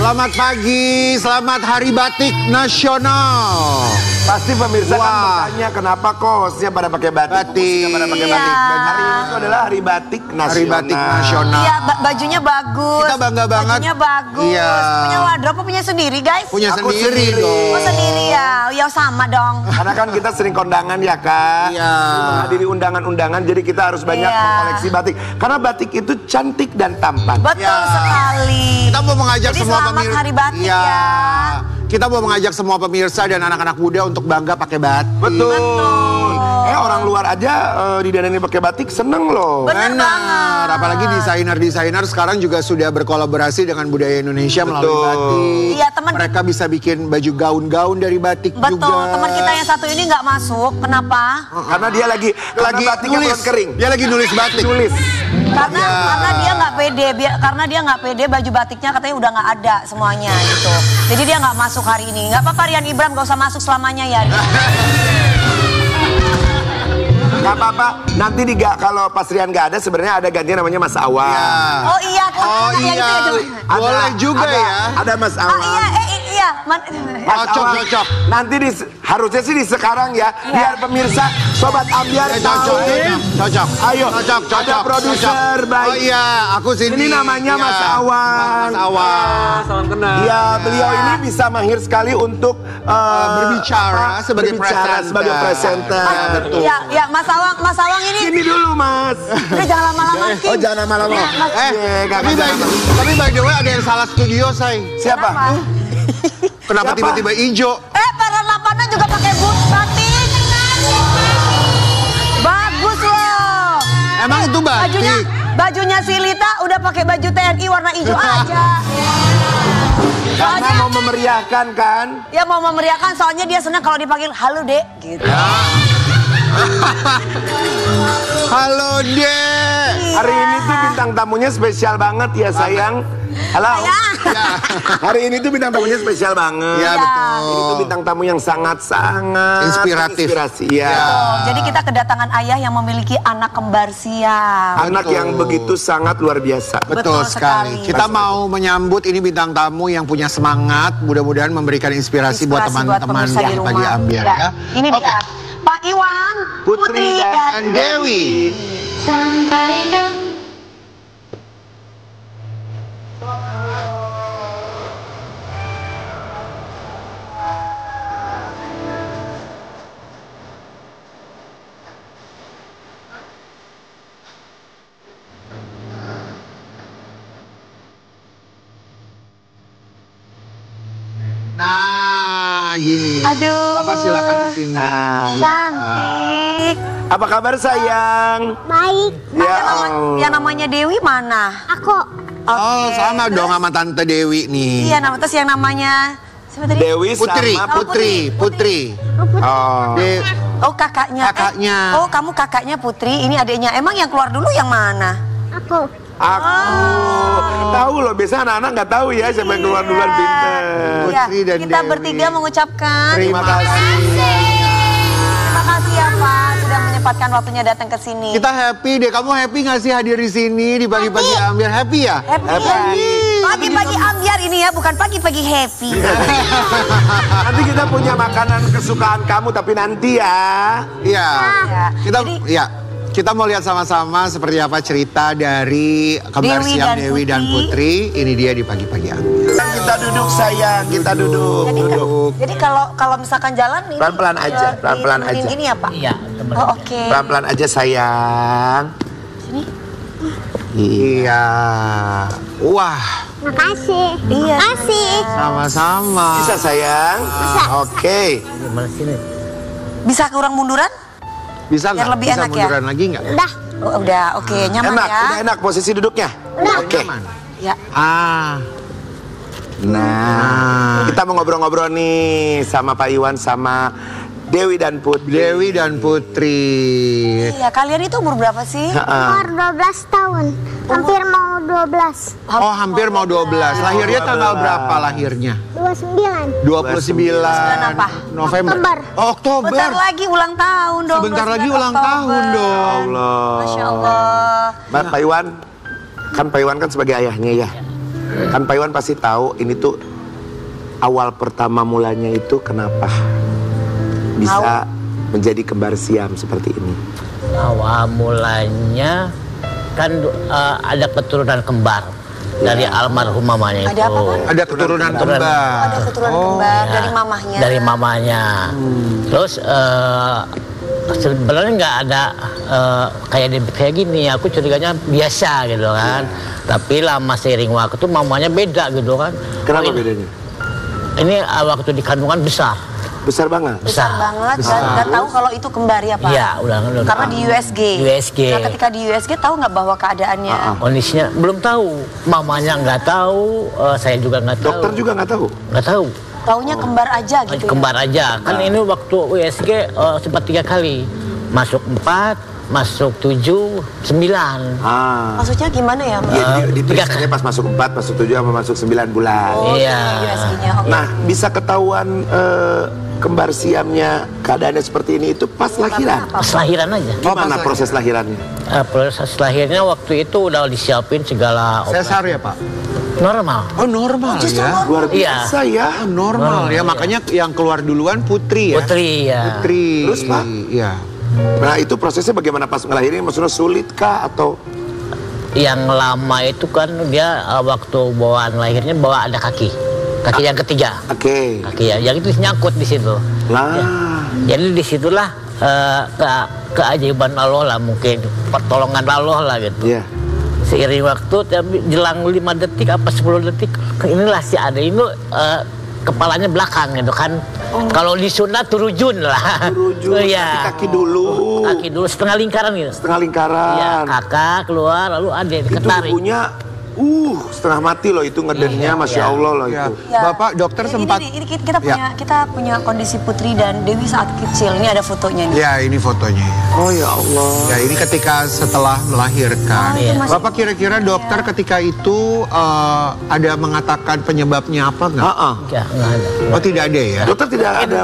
Selamat pagi, selamat Hari Batik Nasional. Pasti pemirsa kan bertanya kenapa kok hostnya pada pakai batik. Pada pakai batik. Hari ini itu adalah Hari Batik Nasional. Hari Batik Nasional. Iya, bajunya bagus. Kita bangga banget. Bajunya bagus. Iya. Punya wardrobe, punya sendiri guys? Punya Aku sendiri sendiri. dong. Oh sendiri ya, ya sama dong. Karena kan kita sering kondangan ya kak. Iya. Menghadiri undangan-undangan, jadi kita harus banyak Iya. mengkoleksi batik. Karena batik itu cantik dan tampan. Betul Ya. sekali. Kita mau mengajak Jadi semua selamat pemirsa. Hari Batik Iya. ya. Kita mau mengajak semua pemirsa dan anak-anak muda untuk bangga pakai batik. Betul. Orang luar aja didandanin pakai batik seneng loh. Bener banget. Apalagi desainer-desainer sekarang juga sudah berkolaborasi dengan budaya Indonesia melalui Betul. batik. Iya, teman. Mereka bisa bikin baju gaun-gaun dari batik Betul, juga. teman kita yang satu ini nggak masuk. Kenapa? Karena dia lagi batiknya nulis belum kering. Dia lagi nulis batik. Nulis. Karena dia nggak pede, karena dia nggak pede baju batiknya katanya udah nggak ada semuanya gitu. Jadi dia nggak masuk hari ini. Nggak apa-apa Rian Ibram, nggak usah masuk selamanya ya. Gak apa-apa. Nanti kalau pas Rian gak ada sebenarnya ada gantian namanya Mas Awang. Ya. Oh iya, Oh yang iya, itu ya, coba. boleh juga ya. Ada Mas Ah Awang. iya, iya. Mas Cocok, Awang. cocok. Nanti harusnya sih di sekarang ya, biar pemirsa Sobat Ambiar Ya, tahu. cocok. Ayo, Cocok. ada produser baik. Oh iya, aku sini. Ini namanya Iya. Mas Awang. Mas Awang. Salam kenal. Iya, beliau ini bisa mahir sekali untuk berbicara sebagai presenter. sebagai presenter. Ya, betul. Ya, Mas Awang ini. Sini dulu, Mas. Udah jangan lama-lama. Kim. Oh, jangan lama-lama. Tapi by the way ada yang salah studio, say. Siapa? Kenapa Siapa? tiba-tiba hijau? Peran Lapana juga pakai batik. Bagus loh. Emang itu batik? Bajunya si Lita udah pakai baju TNI warna hijau aja. Karena mau memeriahkan kan? Ya mau memeriahkan soalnya dia senang kalau dipanggil halo dek gitu. Halo, Dek. Hari ini tuh bintang tamunya spesial banget ya sayang. Halo. Ya. Hari ini tuh bintang tamunya spesial banget. Ya, Ini betul. tuh bintang tamu yang sangat-sangat Inspiratif. Inspirasi. Ya. Jadi kita kedatangan ayah yang memiliki anak kembar siam. Anak Betul. yang begitu sangat luar biasa. Betul Betul sekali. sekali. Kita mau menyambut ini bintang tamu yang punya semangat. Mudah-mudahan memberikan inspirasi buat teman-teman pemirsa di di rumah. Pagi Ambiar ya. Ini Oke. dia. Pak Iwan, Putri Dan Dewi. Nah, ini. Aduh. Bapak silakan ke sini. Cantik. Apa kabar sayang? Baik, Ya. Yang namanya Dewi mana? aku Oh, sama dong sama Tante Dewi nih. Iya, terus yang namanya siapa tadi? Dewi Putri, sama Putri. Oh. De- Oh, kakaknya. Kakaknya. Oh, kamu kakaknya Putri, ini adiknya. Emang yang keluar dulu yang mana? aku Aku tahu loh, biasa anak-anak nggak tahu ya siapa yang keluar duluan pinter. Putri dan Kita Dewi. bertiga mengucapkan Terima kasih. terima kasih ya Pak sudah menyempatkan waktunya datang ke sini. Kita happy deh. Kamu happy gak sih hadir di sini di pagi-pagi Ambiar? Happy ya? Happy ya? Pagi-pagi ambiar ini ya, bukan pagi-pagi happy. Nanti kita punya makanan kesukaan kamu, tapi nanti ya. Iya. Ya. Kita Jadi- ya. Kita mau lihat sama-sama seperti apa cerita dari kembar Dewi siam dan Dewi dan Putri. Ini dia di pagi-pagi Ambiar. Kita duduk sayang, kita duduk. Jadi kalau misalkan jalan nih Pelan-pelan aja, pelan-pelan ditemenin aja. Ini ya Pak? Iya. Oh, oke. Pelan-pelan aja sayang. Sini. Iya. Wah, makasih. Iya. Makasih. sama-sama. Bisa sayang? Oke. Bisa kurang munduran? Bisa Biar nggak? lebih Bisa enak ya? munduran lagi nggak? Udah, Oh, udah, oke, nyaman Enak, ya. udah enak posisi duduknya. Oke. Nyaman. Ya. Ah, Nah, kita mau ngobrol-ngobrol nih sama Pak Iwan sama Dewi dan Putri. Dewi dan Putri. Iya, kalian itu umur berapa sih? umur 12 tahun. Hampir mau 12. Oh, hampir mau 12. Lahirnya tanggal berapa lahirnya? 29. 29 apa? November. Oktober. Oh, Oktober. Bentar lagi ulang tahun dong. Sebentar lagi 29 ulang Oktober. tahun dong. Allah. Masya Allah. Pak Iwan, kan Pak Iwan kan sebagai ayahnya ya. Kan Pak Iwan pasti tahu ini tuh awal pertama mulanya itu kenapa bisa menjadi kembar siam seperti ini. Awal mulanya kan ada keturunan kembar dari almarhum mamanya itu. Ada apa, Pak? Ada keturunan kembar. Ada keturunan kembar Ya, dari mamahnya. Dari mamanya. Terus sebenarnya nggak ada kayak gini. Aku curiganya biasa gitu kan. Tapi lama seiring waktu mamanya beda gitu kan. Kenapa Oh, bedanya? Ini waktu di kandungan besar. Besar banget. Besar banget dan nggak tahu kalau itu kembar ya Pak? Iya, udah. Karena di USG. USG. Nah, ketika di USG tahu nggak bahwa keadaannya? Kondisinya belum tahu. Mamanya nggak tahu, saya juga nggak tahu. Dokter juga nggak tahu. Nggak tahu. Taunya kembar aja gitu. Kembar aja. Kan ini waktu USG sempat 3 kali. Masuk 4, masuk 7, 9. Maksudnya gimana ya? Mas? Ya, diperiksanya pas masuk 4, masuk 7, sama masuk 9 bulan. Oh, Iya. USG-nya. Oke. Nah, bisa ketahuan kembar siamnya keadaannya seperti ini itu pas lahiran. Pas lahiran aja. Gimana proses lahirannya? Proses lahirnya waktu itu udah disiapin segala Sesar ya Pak? normal. Oh normal ya? Luar biasa ya. Oh, normal ya, makanya yang keluar duluan Putri ya? Putri ya. Putri. Terus, Pak? Iya. Nah, itu prosesnya bagaimana pas ngelahirin? Maksudnya sulit kah atau? Yang lama itu kan dia waktu bawaan lahirnya bawa ada kaki yang ketiga. Oke. Kaki ya, yang itu nyangkut di situ. Lah. Jadi disitulah keajaiban Allah lah, mungkin pertolongan Allah lah gitu. Iya. Seiring waktu, tapi jelang 5 detik apa 10 detik, inilah si Ade ini kepalanya belakang gitu kan. Kalau disunat turujun lah. Turujun, Iya. kaki dulu. Kaki dulu setengah lingkaran gitu. Setengah lingkaran. Iya, kakak keluar lalu Ade Itu ketarik. ibunya setengah mati loh itu ngedennya, Masya Allah loh Ya. itu. Ya. Bapak dokter sempat. Ini kita punya kondisi Putri dan Dewi saat kecil. Ini ada fotonya nih. Ya ini fotonya ya. Oh ya Allah. Ya ini ketika setelah melahirkan. Iya. Bapak kira-kira dokter ketika itu ada mengatakan penyebabnya apa nggak? Ya, nggak ada. Oh tidak ada ya? Dokter tidak ada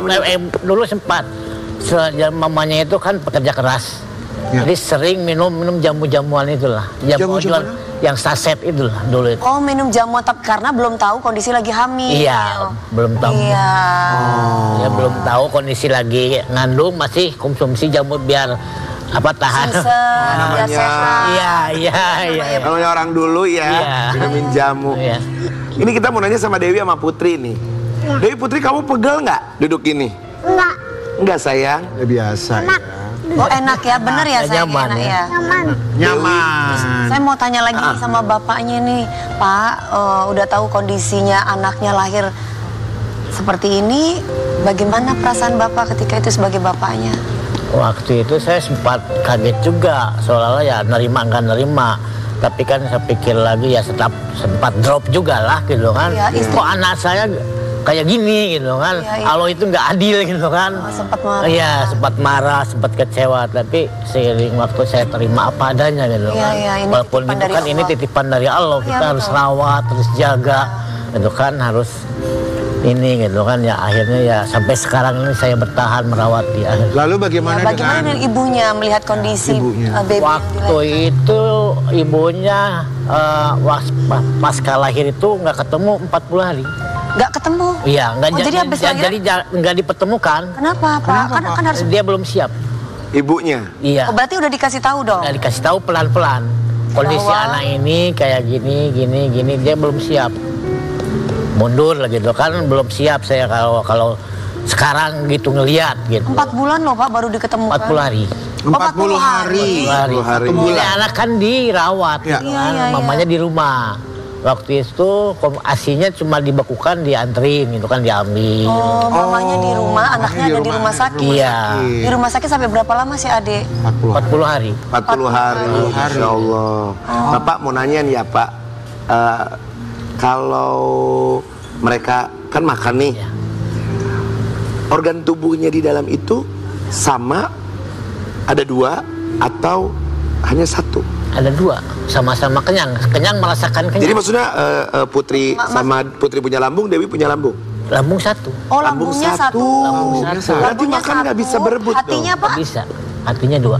Dulu sempat mamanya itu kan pekerja keras. Ya. Jadi sering minum jamu-jamuan itulah. Jamu-jamuan? Yang saset itulah dulu itu. Oh, minum jamu tapi karena belum tahu kondisi lagi hamil. Iya, belum tahu. Iya. Ya belum tahu kondisi lagi ngandung, masih konsumsi jamu biar tahan. Sumser, biar sehat. Iya. Namanya orang dulu ya, Iya. minumin jamu. Iya. Ini kita mau nanya sama Dewi sama Putri nih. Dewi, Putri, kamu pegel nggak duduk ini? Enggak, Enggak sayang. Ya biasa ya. Oh, enak ya, bener ya saya nyaman enak ya. ya. aman. Nyaman. Saya mau tanya lagi sama bapaknya nih, Pak, udah tahu kondisinya anaknya lahir seperti ini, bagaimana perasaan Bapak ketika itu sebagai bapaknya? Waktu itu saya sempat kaget juga, seolah-olah ya nerima nggak nerima. Tapi kan saya pikir lagi ya sempat drop juga lah gitu kan. Ya, istri- Kok anak saya kayak gini gitu kan. Ya, Kalau itu nggak adil gitu kan. Sempat marah. Iya, sempat marah, sempat kecewa. Tapi seiring waktu saya terima apa adanya gitu Iya, kan. iya, ini Walaupun titipan itu dari kan ini Allah. titipan dari Allah. Iya, Kita harus betul. rawat, harus jaga. Itu kan harus ini gitu kan. Ya akhirnya ya sampai sekarang ini saya bertahan merawat dia. Lalu bagaimana, Ya, bagaimana dengan dengan ibunya melihat kondisi Ibunya. baby yang Waktu itu ibunya pasca lahir itu nggak ketemu 40 hari. nggak ketemu? Iya, nggak Oh, jadi habis lahiran? jadi nggak dipertemukan. Kenapa, Pak? Kan harus. Dia belum siap. Ibunya. Iya. Oh, berarti udah dikasih tahu dong. Nggak dikasih tahu pelan-pelan. Kondisi Bahwa- anak ini kayak gini, dia belum siap. Mundur lagi gitu kan, belum siap saya kalau sekarang gitu ngelihat gitu. 4 bulan loh, Pak, baru diketemukan. 40 hari. 40 hari. 40 hari. Ini anak kan dirawat, Ya. gitu kan. Iya, iya, Mamanya di rumah. Waktu itu asinya cuma dibekukan, dianterin gitu kan, diambil. Oh, mamanya di rumah, anaknya ada di rumah sakit. Iya. Di rumah sakit sampai berapa lama sih, Ade? 40 40 hari. hari. 40 hari. Masya Allah. Bapak mau nanya nih ya Pak. Kalau mereka kan makan nih. Iya. Organ tubuhnya di dalam itu sama, ada 2 atau hanya 1? Ada 2, sama-sama kenyang. Kenyang merasakan kenyang. Jadi maksudnya Putri sama Putri punya lambung, Dewi punya lambung. Lambung 1. Oh, Lambung lambungnya satu. 1. Lambungnya satu. Berarti Lambungnya makan nggak 1. bisa berebut Hatinya, dong. Pak? Bisa. Hatinya 2.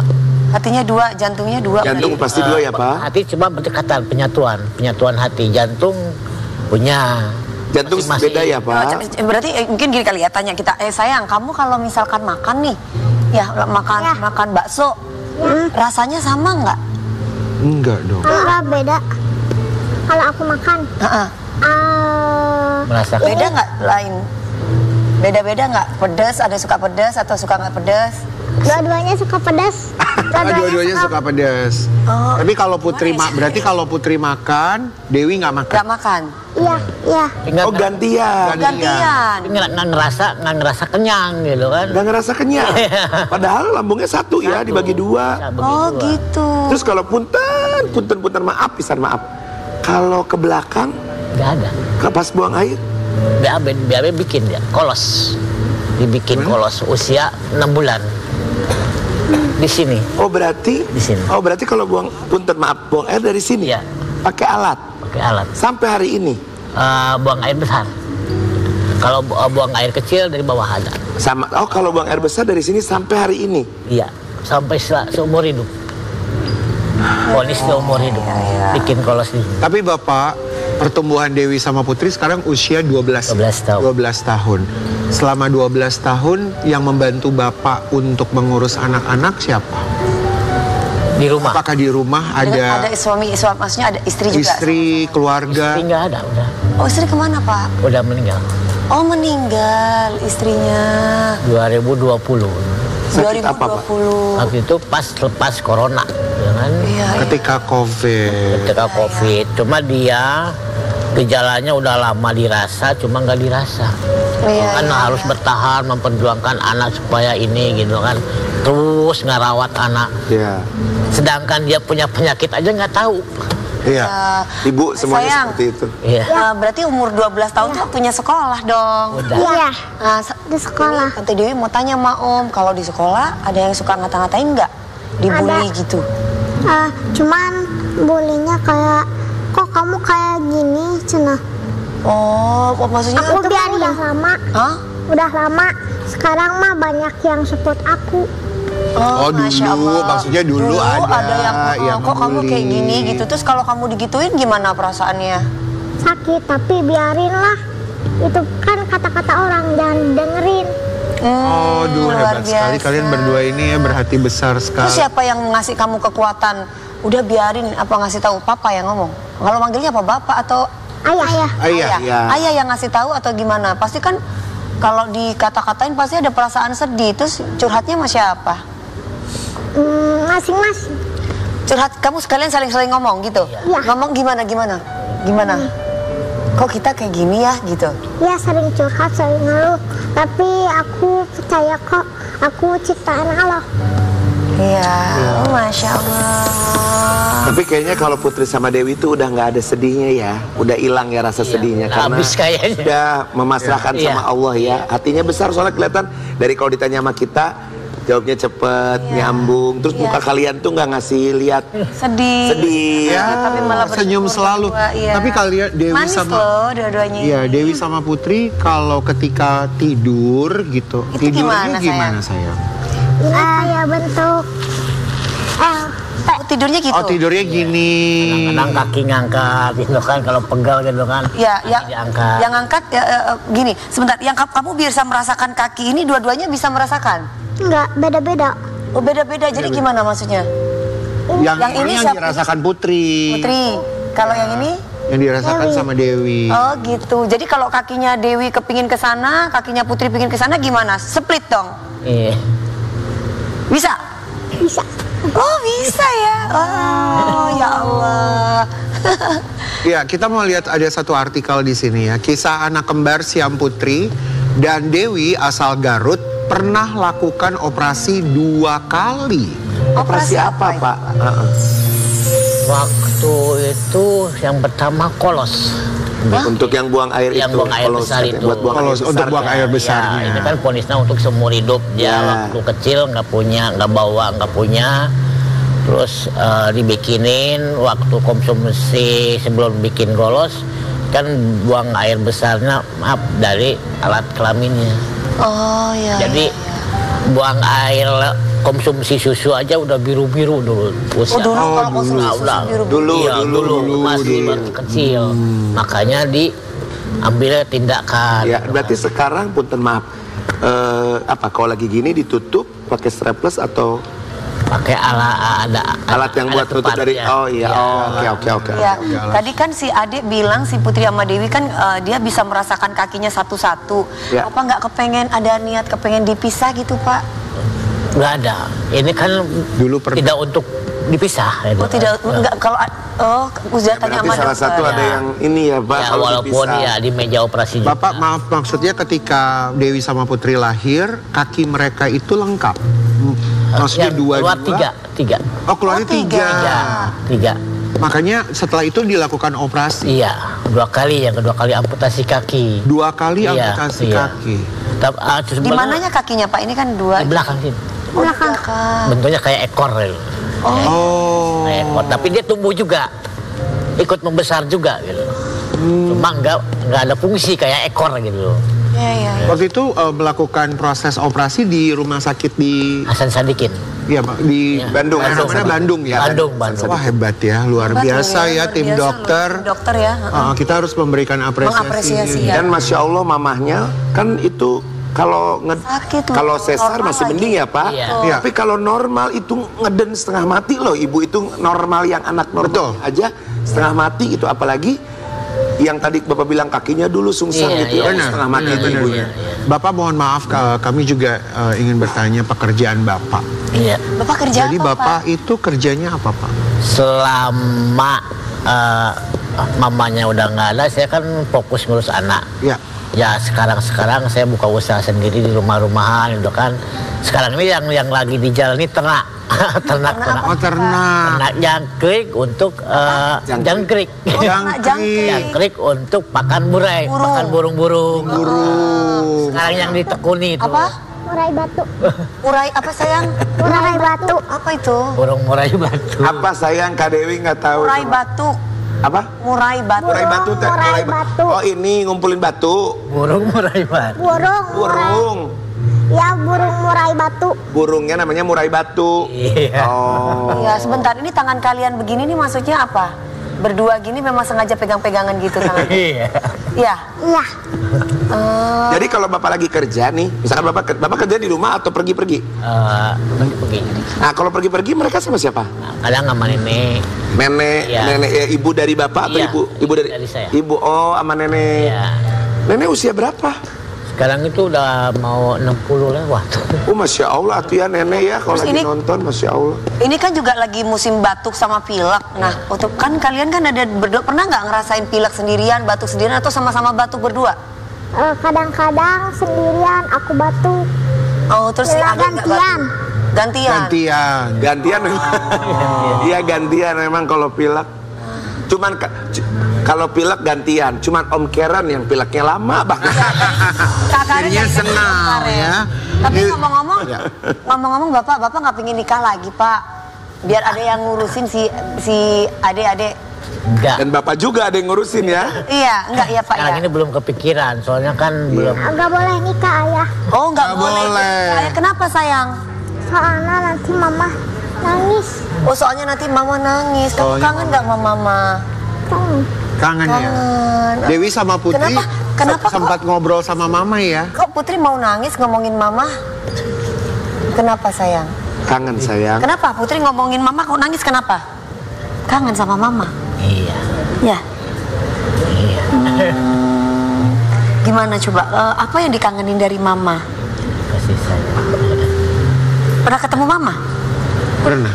Hatinya 2, jantungnya 2. Jantung pasti 2 ya Pak? Hati cuma berdekatan, penyatuan hati. Jantung Punya. Jantung Masing-masing. beda ya Pak? Berarti mungkin gini kali ya, tanya kita, sayang, kamu kalau misalkan makan nih, ya makan bakso, rasanya sama nggak? Enggak dong. Enggak beda. Kalau aku makan. Merasakan. Beda nggak lain? Beda-beda nggak? Pedas, ada suka pedas atau suka nggak pedas? Dua-duanya suka pedas. Dua-duanya suka pedas. Oh, Tapi kalau Putri berarti kalau Putri makan, Dewi nggak makan. nggak makan. Iya, iya. Enggak, Oh gantian. Gantian. nggak ngerasa kenyang gitu kan. Nggak ngerasa kenyang. Padahal lambungnya satu ya, dibagi dua. Oh gitu. Terus kalau punten maaf, pisan maaf. Kalau ke belakang, Nggak ada. pas buang air, BAB bikin dia kolos. Dibikin kolos usia 6 bulan. Di sini. oh berarti, Di sini. oh berarti kalau buang air dari sini, Iya. pakai alat Pakai alat. sampai hari ini. Buang air besar. Kalau buang air kecil dari bawah ada. Sama. Oh kalau buang air besar dari sini sampai hari ini. Iya. Sampai seumur hidup. Ponis seumur hidup. Bikin kolos di sini. Tapi Bapak, pertumbuhan Dewi sama Putri sekarang usia 12 12 tahun. 12 tahun. Selama 12 tahun yang membantu Bapak untuk mengurus anak-anak siapa? Di rumah. Apakah di rumah Ada ada suami, maksudnya ada istri juga? istri, keluarga? Istri nggak ada, udah. Oh, istri kemana, Pak? Udah meninggal. Oh, meninggal istrinya. 2020. Sakit apa, Pak? 2020. Waktu itu pas lepas corona, ya kan? Iya, Ketika COVID. Ketika COVID. Cuma dia gejalanya udah lama dirasa, cuma nggak dirasa. Iya, Kan iya, harus bertahan memperjuangkan anak supaya ini gitu kan. Terus ngerawat anak. Ya. Sedangkan dia punya penyakit aja nggak tahu. Iya. Ibu semuanya Sayang. seperti itu. Iya. Berarti umur 12 tahun tuh waktunya sekolah dong. Udah. Iya, Nah, di sekolah. Tante Dewi mau tanya sama Om, kalau di sekolah ada yang suka ngata-ngatain nggak? Dibully Ada. gitu? Cuman bulinya kayak, kok kamu kayak gini, cenah. Oh, maksudnya Aku itu biar kamu udah lama. Hah? Udah lama. Sekarang mah banyak yang support aku. Oh, Masya dulu, Allah. maksudnya dulu ada yang kok kamu kayak ngebully. gini gitu. Terus kalau kamu digituin gimana perasaannya? Sakit, tapi biarin lah. Itu kan kata-kata orang, jangan dengerin. Oh, duh, luar hebat sekali biasa. kalian berdua ini ya, berhati besar Terus sekali. siapa yang ngasih kamu kekuatan? Udah biarin, apa ngasih tahu? Papa yang ngomong. Kalau manggilnya apa? Bapak atau Ayah. Ayah. Iya. Ayah yang ngasih tahu atau gimana? Pasti kan kalau dikata-katain pasti ada perasaan sedih. Terus curhatnya sama siapa? Masing-masing. Curhat, kamu sekalian saling-saling ngomong gitu? Iya. Ngomong gimana? Kok kita kayak gini ya gitu? Ya sering curhat, sering ngeluh. Tapi aku percaya kok, aku ciptaan Allah. Iya, oh, Masya Allah. Tapi kayaknya kalau Putri sama Dewi itu udah nggak ada sedihnya ya, udah hilang ya rasa sedihnya karena habis kayaknya. udah memasrahkan Iya. sama Allah ya. Hatinya besar soalnya kelihatan dari kalau ditanya sama kita jawabnya cepet, nyambung. Terus muka kalian tuh nggak ngasih lihat Sedih. sedih. Ya, Tapi malah senyum bersyukur selalu. berdua, iya. Tapi kalian Dewi Manis sama loh dua-duanya. Iya, Dewi sama Putri kalau ketika tidur gitu, Itu tidurnya gimana, gimana sayang? Ini kayak bentuk Oh, tidurnya gitu? Oh, tidurnya gini. Kadang kaki ngangkat gitu kan, kalau pegal gitu kan. Ya, kaki diangkat. yang angkat gini. Sebentar, yang kamu bisa merasakan kaki ini dua-duanya bisa merasakan? enggak, beda-beda. Oh, beda-beda. Jadi gimana maksudnya? Yang, Yang ini ini yang siapa? dirasakan Putri. Putri. Kalau yang ini? Yang dirasakan sama Dewi. Oh, gitu. Jadi kalau kakinya Dewi kepingin ke sana, kakinya Putri pingin ke sana gimana? Split dong. Iya. Bisa? Bisa. Oh, bisa ya. Oh, ya Allah. Ya, kita mau lihat ada satu artikel di sini ya. Kisah anak kembar Siam Putri dan Dewi asal Garut pernah lakukan operasi 2 kali. Operasi apa Pak? Waktu itu yang pertama kolos. Untuk yang buang air Yang itu, buang air kalau besar itu. buat buang Kalau air untuk besar. buang air besarnya. Ya, ini kan ponisnya untuk seumur hidup. Dia Ya. waktu kecil nggak punya, nggak bawa, nggak punya. Terus dibikinin waktu konsumsi sebelum bikin kolos kan buang air besarnya maaf dari alat kelaminnya. Oh, ya. Jadi buang air konsumsi susu aja udah biru-biru dulu. Oh dulu kalau konsumsi susu biru-biru. Dulu masih kecil. Makanya diambil tindakan. Ya, berarti sekarang punten maaf. Kalau lagi gini ditutup pakai strapless atau pakai alat yang buat tutup dari oke. Ya, tadi kan si Ade bilang si Putri sama Dewi kan dia bisa merasakan kakinya satu-satu. Ya. Apa nggak kepengen dipisah gitu, Pak? Nggak ada. Ini kan Dulu tidak untuk dipisah. Oh tidak, enggak kalau udah tanya sama salah satu ada yang ini ya Pak. Ya, kalau walaupun dipisah. ya di meja operasi juga. Bapak maaf, maksudnya ketika Dewi sama Putri lahir, kaki mereka itu lengkap. Maksudnya Yang dua. keluar tiga. Oh, keluarnya tiga. Tiga. Makanya setelah itu dilakukan operasi. Iya, 2 kali. Yang kedua kali amputasi kaki. 2 kali Iya, amputasi iya. kaki. Di mananya kakinya, Pak? Ini kan 2. Di belakang sini. Belakang. Bentuknya kayak ekor. Oh. Kayak ekor. Tapi dia tumbuh juga, ikut membesar juga gitu. Cuma nggak ada fungsi kayak ekor gitu. Iya. Waktu itu melakukan proses operasi di rumah sakit di Hasan Sadikin. ya Pak, di Bandung. Namanya Bandung ya. Bandung. Wah hebat ya, luar biasa ya tim dokter. Dokter ya. Kita harus memberikan apresiasi. ya. Dan Masya Allah mamahnya kan itu kalau Sakit loh. kalau sesar Normal masih lagi. mending ya Pak. Iya. Tapi kalau normal itu ngeden setengah mati loh. Ibu itu normal yang anak normal aja setengah mati itu, apalagi yang tadi Bapak bilang kakinya dulu sungsang gitu ya, setengah mati itu ibunya. Bapak mohon maaf, kami juga ingin bertanya pekerjaan Bapak. Iya. Bapak kerja Jadi apa, Bapak itu kerjanya apa Pak? Selama mamanya udah nggak ada, saya kan fokus ngurus anak. Ya. Ya sekarang saya buka usaha sendiri di rumah-rumahan itu kan. Sekarang ini yang lagi dijalani ternak. Oh ternak. Ternak jangkrik untuk jangkrik. Jangkrik untuk pakan murai, pakan burung-burung. Sekarang yang ditekuni itu. Apa? Murai batu. Urai apa sayang? Murai batu. Apa itu? Burung murai batu. Apa sayang Kak Dewi nggak tahu? Urai batu. Apa? Murai batu. Murai batu teh. Murai batu. Oh ini ngumpulin batu. Burung murai batu. Burung. Ya burung murai batu. Burungnya namanya murai batu. Iya. Oh. Iya, sebentar, ini tangan kalian begini nih maksudnya apa? Berdua gini memang sengaja pegang-pegangan gitu tangan. Iya. Iya. Iya. Jadi kalau Bapak lagi kerja nih, misalkan Bapak kerja di rumah atau pergi-pergi. Pergi. Nah kalau pergi-pergi mereka sama siapa? Kadang sama nenek. Nenek, Iya. nenek ya, ibu dari Bapak atau Iya, ibu dari saya. Ibu, oh sama nenek. Iya. Nenek usia berapa? Sekarang itu udah mau 60 lewat. Oh Masya Allah tuh ya nenek ya kalau Terus lagi ini- nonton Masya Allah. Ini kan juga lagi musim batuk sama pilek. Nah, untuk kan kalian kan ada berdua, pernah nggak ngerasain pilek sendirian, batuk sendirian, atau sama-sama batuk berdua? Kadang-kadang sendirian aku batuk. Oh, terus si Pilek Ade nggak gantian. batuk? Gantian. Gantian memang. Iya gantian memang kalau pilek. Cuman kalau pilek gantian, cuman Om Karen yang pileknya lama banget. Kakaknya Jadinya jadi senang kemarin. ya. Tapi Ini- ngomong-ngomong Bapak nggak pengen nikah lagi Pak? Biar ada yang ngurusin si adik-adik. Enggak. Dan Bapak juga ada yang ngurusin ya. Iya, enggak ya Pak Sekarang ya? ini belum kepikiran, soalnya kan belum. Agak boleh nikah ayah. Oh, nggak Nggak boleh. boleh. Kayak kenapa sayang? Soalnya nanti mama nangis. Oh, soalnya nanti mama nangis. Kamu Soalnya kangen nggak sama mama? Kangen ya. Kangen. Dewi sama Putri Kenapa sempat ngobrol sama Mama ya. Kok Putri mau nangis ngomongin mama? Kenapa sayang? Kangen sayang. Kenapa Putri ngomongin mama kok nangis kenapa? Kangen sama mama? Iya. Ya. Iya. Gimana coba? Apa yang dikangenin dari mama? Kasih sayang. Pernah ketemu mama? Pernah.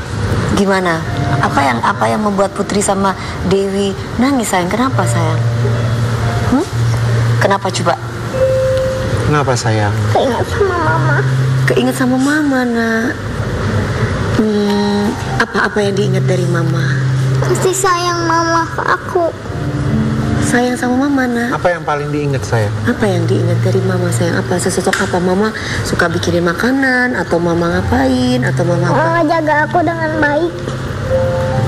Gimana? Apa yang membuat Putri sama Dewi nangis sayang? Kenapa sayang? Kenapa coba? Kenapa sayang? Keinget sama mama. Keinget sama mama nak. Apa yang diingat dari mama? Kasih sayang mama ke aku. Sayang sama mama nak. Apa yang paling diingat sayang? Apa yang diingat dari mama sayang? Apa sesosok apa? Mama suka bikinin makanan atau mama ngapain atau mama apa? Mama jaga aku dengan baik.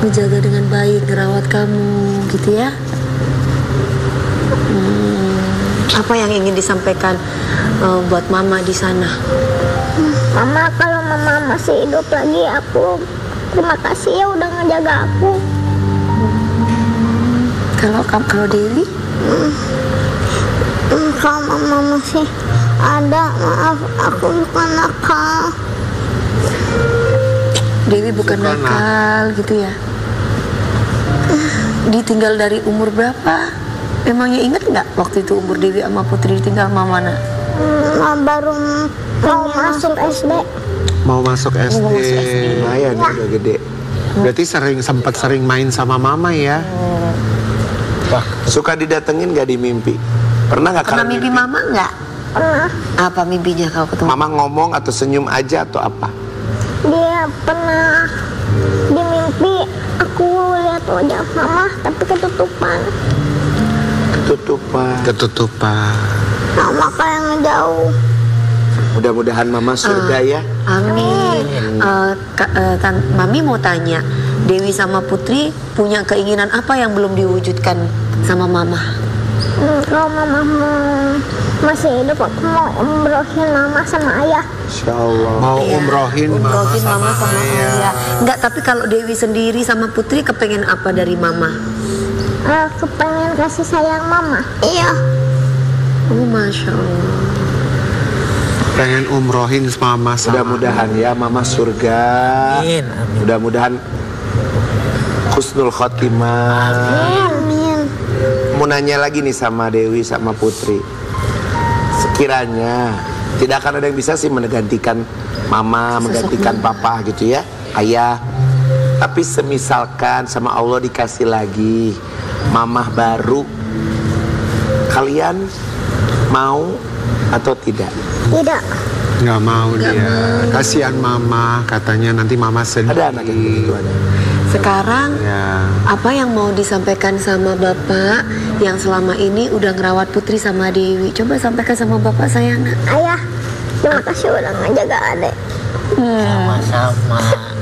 Menjaga dengan baik, ngerawat kamu gitu ya. Apa yang ingin disampaikan buat mama di sana? Mama, kalau mama masih hidup lagi, aku terima kasih ya udah ngejaga aku. Kalau Dewi? Kalau mama masih ada, maaf, aku bukan nakal. Dewi bukan nakal gitu ya? Ditinggal dari umur berapa? Emangnya inget nggak waktu itu umur Dewi sama Putri ditinggal mama mana? Baru mau masuk SD. Mau masuk SD. Lumayan ya, udah gede. Berarti sempat sering main sama mama ya? Wah, suka didatengin gak di mimpi? Pernah gak Pernah kalian mimpi mama nggak? Pernah. Apa mimpinya kalau ketemu? Mama ngomong atau senyum aja atau apa? Dia pernah di mimpi aku lihat wajah mama tapi ketutupan. Ketutupan. Mama kayak ngejauh. Mudah-mudahan mama surga ya. Amin. Mami mau tanya, Dewi sama Putri punya keinginan apa yang belum diwujudkan sama mama? Kalau mama masih hidup, aku mau umrohin mama sama ayah. Insya Allah. Mau umrohin mama sama ayah. Enggak, tapi kalau Dewi sendiri sama Putri kepengen apa dari mama? Kepengen kasih sayang mama. Iya. Oh, Masya Allah. Pengen umrohin mama sama. Mudah-mudahan ya mama surga. Amin. Mudah-mudahan husnul khotimah. Amin. Mau nanya lagi nih sama Dewi sama Putri. Sekiranya tidak akan ada yang bisa sih menggantikan mama, menggantikan papa gitu ya, ayah. Tapi semisalkan sama Allah dikasih lagi mamah baru, kalian mau atau tidak? Tidak. Nggak mau dia. Kasihan mama, katanya nanti mama sedih. Ada anak yang begitu ada. Sekarang Ya. apa yang mau disampaikan sama Bapak yang selama ini udah ngerawat Putri sama Dewi? Coba sampaikan sama Bapak saya, nak. Ayah, terima kasih udah ngejaga adek. Sama-sama.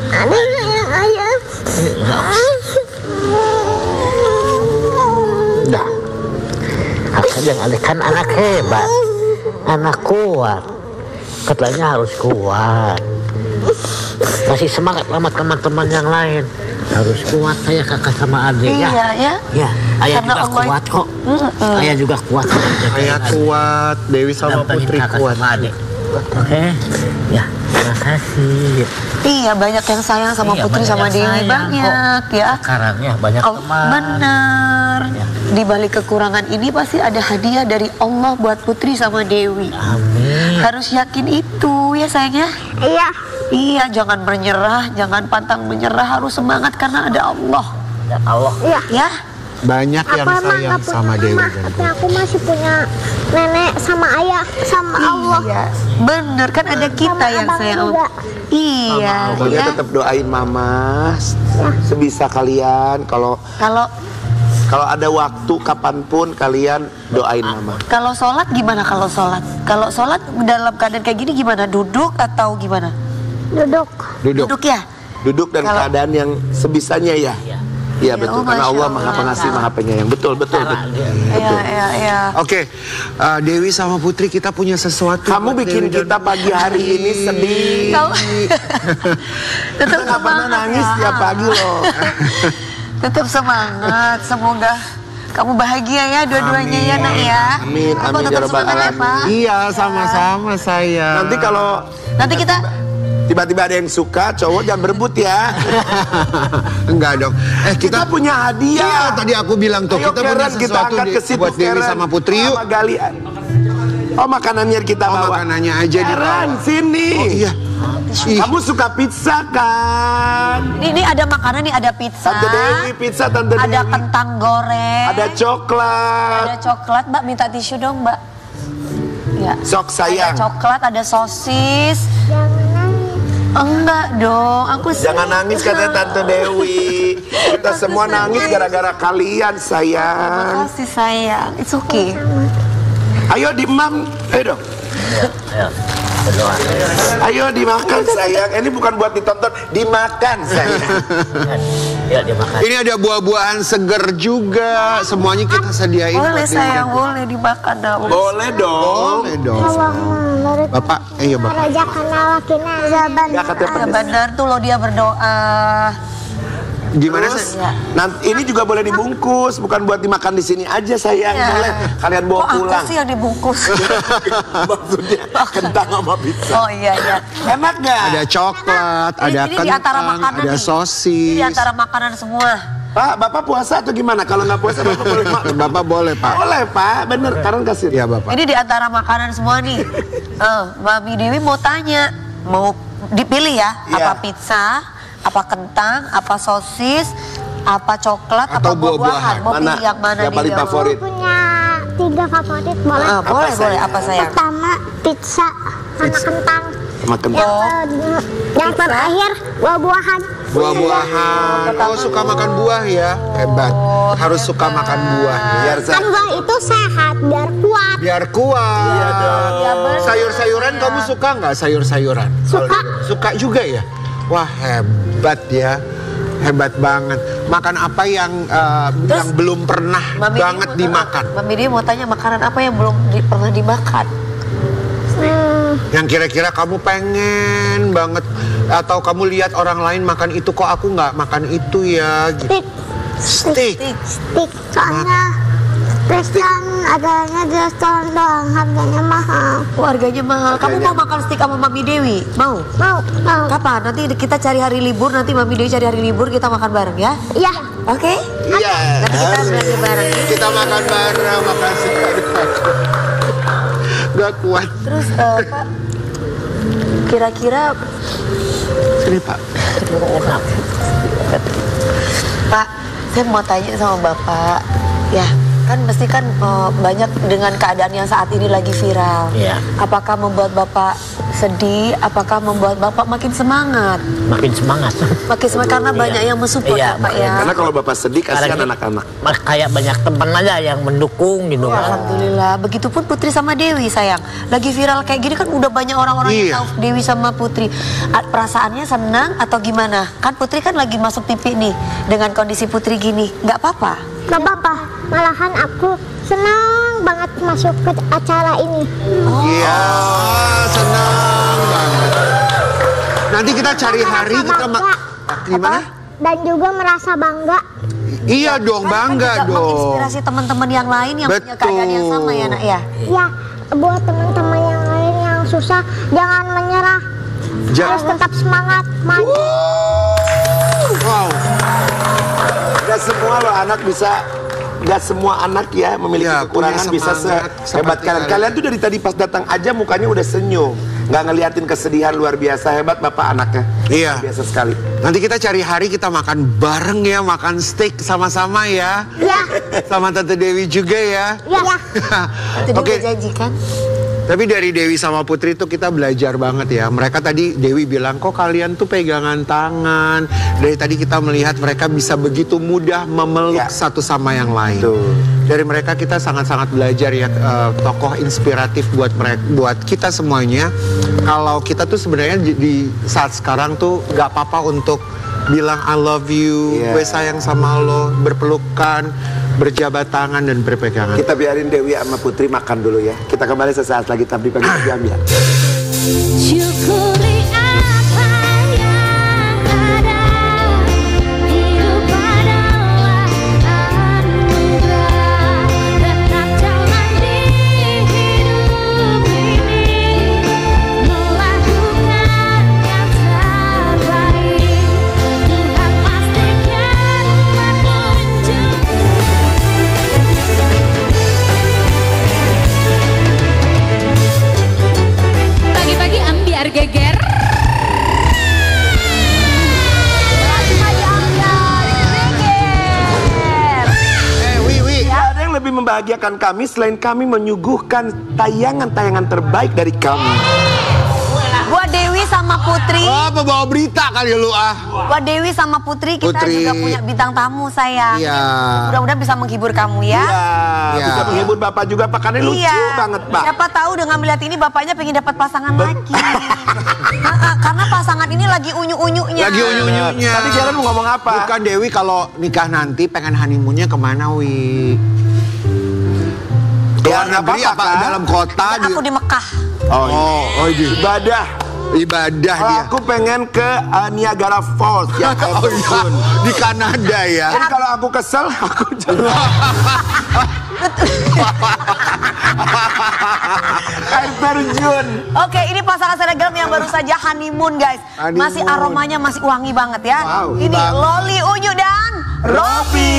Adek sayang ayah. Dah. Yang ada kan anak hebat, anak kuat. Katanya harus kuat. Masih semangat sama teman-teman yang lain. Harus kuat saya kakak sama adik ya. Iya, ya. Ya, ayah Karena juga Allah- kuat kok. Ayah juga kuat. Ayah kuat, Dewi sama Putri kuat. Sama adik. Oke. Ya, terima kasih. Iya, banyak yang sayang sama Iya, Putri banyak sama yang Dewi, sayang banyak kok. ya. Sekarang ya banyak Oh, teman. benar. Ya. Di balik kekurangan ini pasti ada hadiah dari Allah buat Putri sama Dewi. Amin. Harus yakin itu ya sayangnya. Iya. Iya, jangan menyerah, jangan pantang menyerah, harus semangat karena ada Allah. Ya Allah. Iya. Ya. Banyak yang Aku emang sayang gak punya sama Dewi mama, dan tapi aku masih punya nenek sama ayah sama Allah. Iya, bener kan ada kita Sama yang abang sayang. juga. Iya, Pokoknya ya. tetap doain mama sebisa kalian. Kalau ada waktu kapanpun kalian doain mama. Kalau sholat gimana kalau sholat? Kalau sholat dalam keadaan kayak gini gimana? Duduk atau gimana? Duduk. Duduk ya? Duduk dan Kalau- keadaan yang sebisanya ya. Iya betul, oh, karena Masya Allah Maha Allah. Pengasih, Maha Penyayang. Betul. Iya. Oke, Dewi sama Putri kita punya sesuatu. Kamu buat bikin Dewi dan kita pagi hari ini sedih. Kamu tetap Kita nggak pernah semangat nangis ya. tiap pagi loh. Tetap semangat. Semoga kamu bahagia ya dua-duanya ya, nak ya. Amin, Aku amin, tetap ya Rabbal semangat ya, alamin. Pak. Iya, sama-sama saya. Nanti kalau Nanti kita tiba-tiba ada yang suka, cowok jangan berebut ya. Enggak dong. Kita punya Iya, hadiah. tadi aku bilang tuh Ayo kita punya Karen, kita sesuatu angkat ke situ buat Dewi Karen. sama Putri yuk. Sama Gali. Oh, makanannya kita Oh, bawa. makanannya aja dibawa. Karen, sini. Oh iya. Ih, Kamu suka pizza kan? ini ada makanan nih, ada pizza. Tante Dewi, pizza Tante Dewi. Ada kentang goreng. Ada coklat. Ada coklat, Mbak. Minta tisu dong, Mbak. Ya. Sok sayang. Ada coklat, ada sosis. Jangan nangis. Enggak dong, aku Jangan nangis katanya Tante Dewi. Kita semua nangis gara-gara kalian sayang. Makasih sayang, it's okay. Ayo dimam, ayo dong. Ayo, berdoa. Ayo dimakan sayang. Ini bukan buat ditonton, dimakan sayang. Ya, dimakan. Ini ada buah-buahan seger juga. Semuanya kita sediain. Boleh buat sayang, Dewi. boleh dimakan dah. Boleh dong. Boleh dong. Bapak, iya Bapak. Raja kanawakina zaban. Ya katanya Ya pedes. benar tuh loh dia berdoa. Gimana Terus, sih? nanti ini juga boleh dibungkus, bukan buat dimakan di sini aja sayang. Ya. Boleh kalian bawa Kok aku pulang. sih yang dibungkus? Maksudnya kentang sama pizza. Oh iya iya. Enak gak? Ada coklat, ada Ini di antara kentang, makanan ada nih. sosis. Ini di antara makanan semua. Pak, Bapak puasa atau gimana? Kalau nggak puasa Bapak boleh makan. Bapak boleh Pak. Boleh Pak, bener. Karena kasih. Ya Bapak. Ini di antara makanan semua nih. Mami Dewi mau tanya, mau dipilih ya? Iya. Apa pizza, apa kentang, apa sosis, apa coklat, Atau apa buah-buahan? Mau Mana? pilih yang mana Yang nih? paling Bel? favorit? Punya 3 favorit boleh. Boleh, boleh. sayang? Apa sayang? Pertama pizza sama kentang. Sama kentang. Yang terakhir buah-buahan. Buah-buahan. Oh suka makan buah ya? Hebat. Harus suka makan buah. Biar Kan buah itu sehat biar kuat. Biar kuat. Iya dong. Iya, bener. Sayur-sayuran kamu suka nggak sayur-sayuran? Suka. Suka juga ya? Wah hebat ya. Hebat banget. Makan apa yang belum pernah Mami banget Dewi mau- dimakan? Mami Dewi mau tanya makanan apa yang belum pernah dimakan? Yang kira-kira kamu pengen banget atau kamu lihat orang lain makan itu kok aku nggak makan itu ya? Gitu. Steak. Steak. Steak. Soalnya steak kan adanya di restoran doang. Harganya mahal. Oh, harganya mahal. Kamu mau makan steak sama Mami Dewi? Mau? Mau. Kapan? Nanti kita cari hari libur, nanti Mami Dewi cari hari libur, kita makan bareng ya? Iya. Oke? Iya. Nanti kita belanja bareng. Kita makan bareng, makan steak. Gak kuat. Terus Pak, kira-kira Sini Pak. Pak, saya mau tanya sama Bapak, ya kan mesti kan banyak dengan keadaan yang saat ini lagi viral. Iya. Apakah membuat Bapak sedih? Apakah membuat Bapak makin semangat? Makin semangat. Makin semangat karena Iya. banyak yang mensupport Iya, Bapak ya. Karena kalau Bapak sedih kasihan Karena anak-anak. Kayak banyak teman aja yang mendukung gitu kan. Alhamdulillah. Begitupun Putri sama Dewi sayang. Lagi viral kayak gini kan udah banyak orang-orang Iya. yang tahu Dewi sama Putri. Perasaannya senang atau gimana? Kan Putri kan lagi masuk TV nih dengan kondisi Putri gini. Nggak apa-apa. Gak apa-apa. Malahan aku senang banget masuk ke acara ini. Iya, senang banget. Nanti kita cari hari kita gimana? Dan juga merasa bangga. Iya dong, bangga Kan juga dong. menginspirasi teman-teman yang lain yang punya keadaan yang sama ya nak ya. Ya, buat teman-teman yang lain yang susah, jangan menyerah. Harus tetap semangat, maju. Wow. Gak semua loh anak bisa, gak semua anak ya memiliki Iya, kekurangan punya bisa semangat sehebat seperti kalian. kalian. Kalian tuh dari tadi pas datang aja mukanya udah senyum, nggak ngeliatin kesedihan luar biasa. Hebat Bapak anaknya. Iya. Luar biasa sekali. Nanti kita cari hari kita makan bareng ya, makan steak sama-sama ya. Ya, Sama Tante Dewi juga ya. ya. Itu dia Oke. udah janji kan? Tapi dari Dewi sama Putri tuh kita belajar banget ya. Mereka tadi Dewi bilang kok kalian tuh pegangan tangan. Dari tadi kita melihat mereka bisa begitu mudah memeluk Ya. satu sama yang lain. Betul. Dari mereka kita sangat-sangat belajar ya tokoh inspiratif buat mereka, buat kita semuanya. Kalau kita tuh sebenarnya di saat sekarang tuh nggak apa-apa untuk bilang I love you, Iya. gue sayang sama lo, berpelukan, berjabat tangan dan berpegangan. Kita biarin Dewi sama Putri makan dulu ya. Kita kembali sesaat lagi tapi pagi-pagi ambil. Syukuri apa yang ada, hidup adalah anugerah. Tetap jalan di hidup ini, melakukan yang terbaik. Tuhan pastikan petunjuk. Pagi-pagi ambiar geger. Wiwi. Gak ada yang lebih membahagiakan kami selain kami menyuguhkan tayangan-tayangan terbaik dari kami. Buat Dewi sama Putri. Oh, pembawa berita kali lu ah. Buat Dewi sama Putri kita juga punya bintang tamu sayang. Iya. Mudah-mudahan bisa menghibur kamu ya. Iya, bisa menghibur Bapak juga Pak, karena lucu banget Pak. Siapa tahu dengan melihat ini bapaknya pengen dapat pasangan lagi. Karena pasangan ini lagi unyu-unyunya. Lagi unyu-unyunya. Tadi Karen mau ngomong apa? Bukan Dewi, kalau nikah nanti pengen honeymoonnya kemana Wi? Ya, Luar negeri apa-apa, apa kan? dalam kota? Aku di Mekah. Oh, Ibadah. ibadah Kalau dia. aku pengen ke Niagara Falls yang Oh iya, di Kanada ya. Jadi kalau aku kesel, aku air terjun. Oke, ini pasangan selebgram yang baru saja honeymoon guys. Honeymoon. Masih aromanya masih wangi banget ya. Wow, Ini banget. Loli Unyu dan Robi.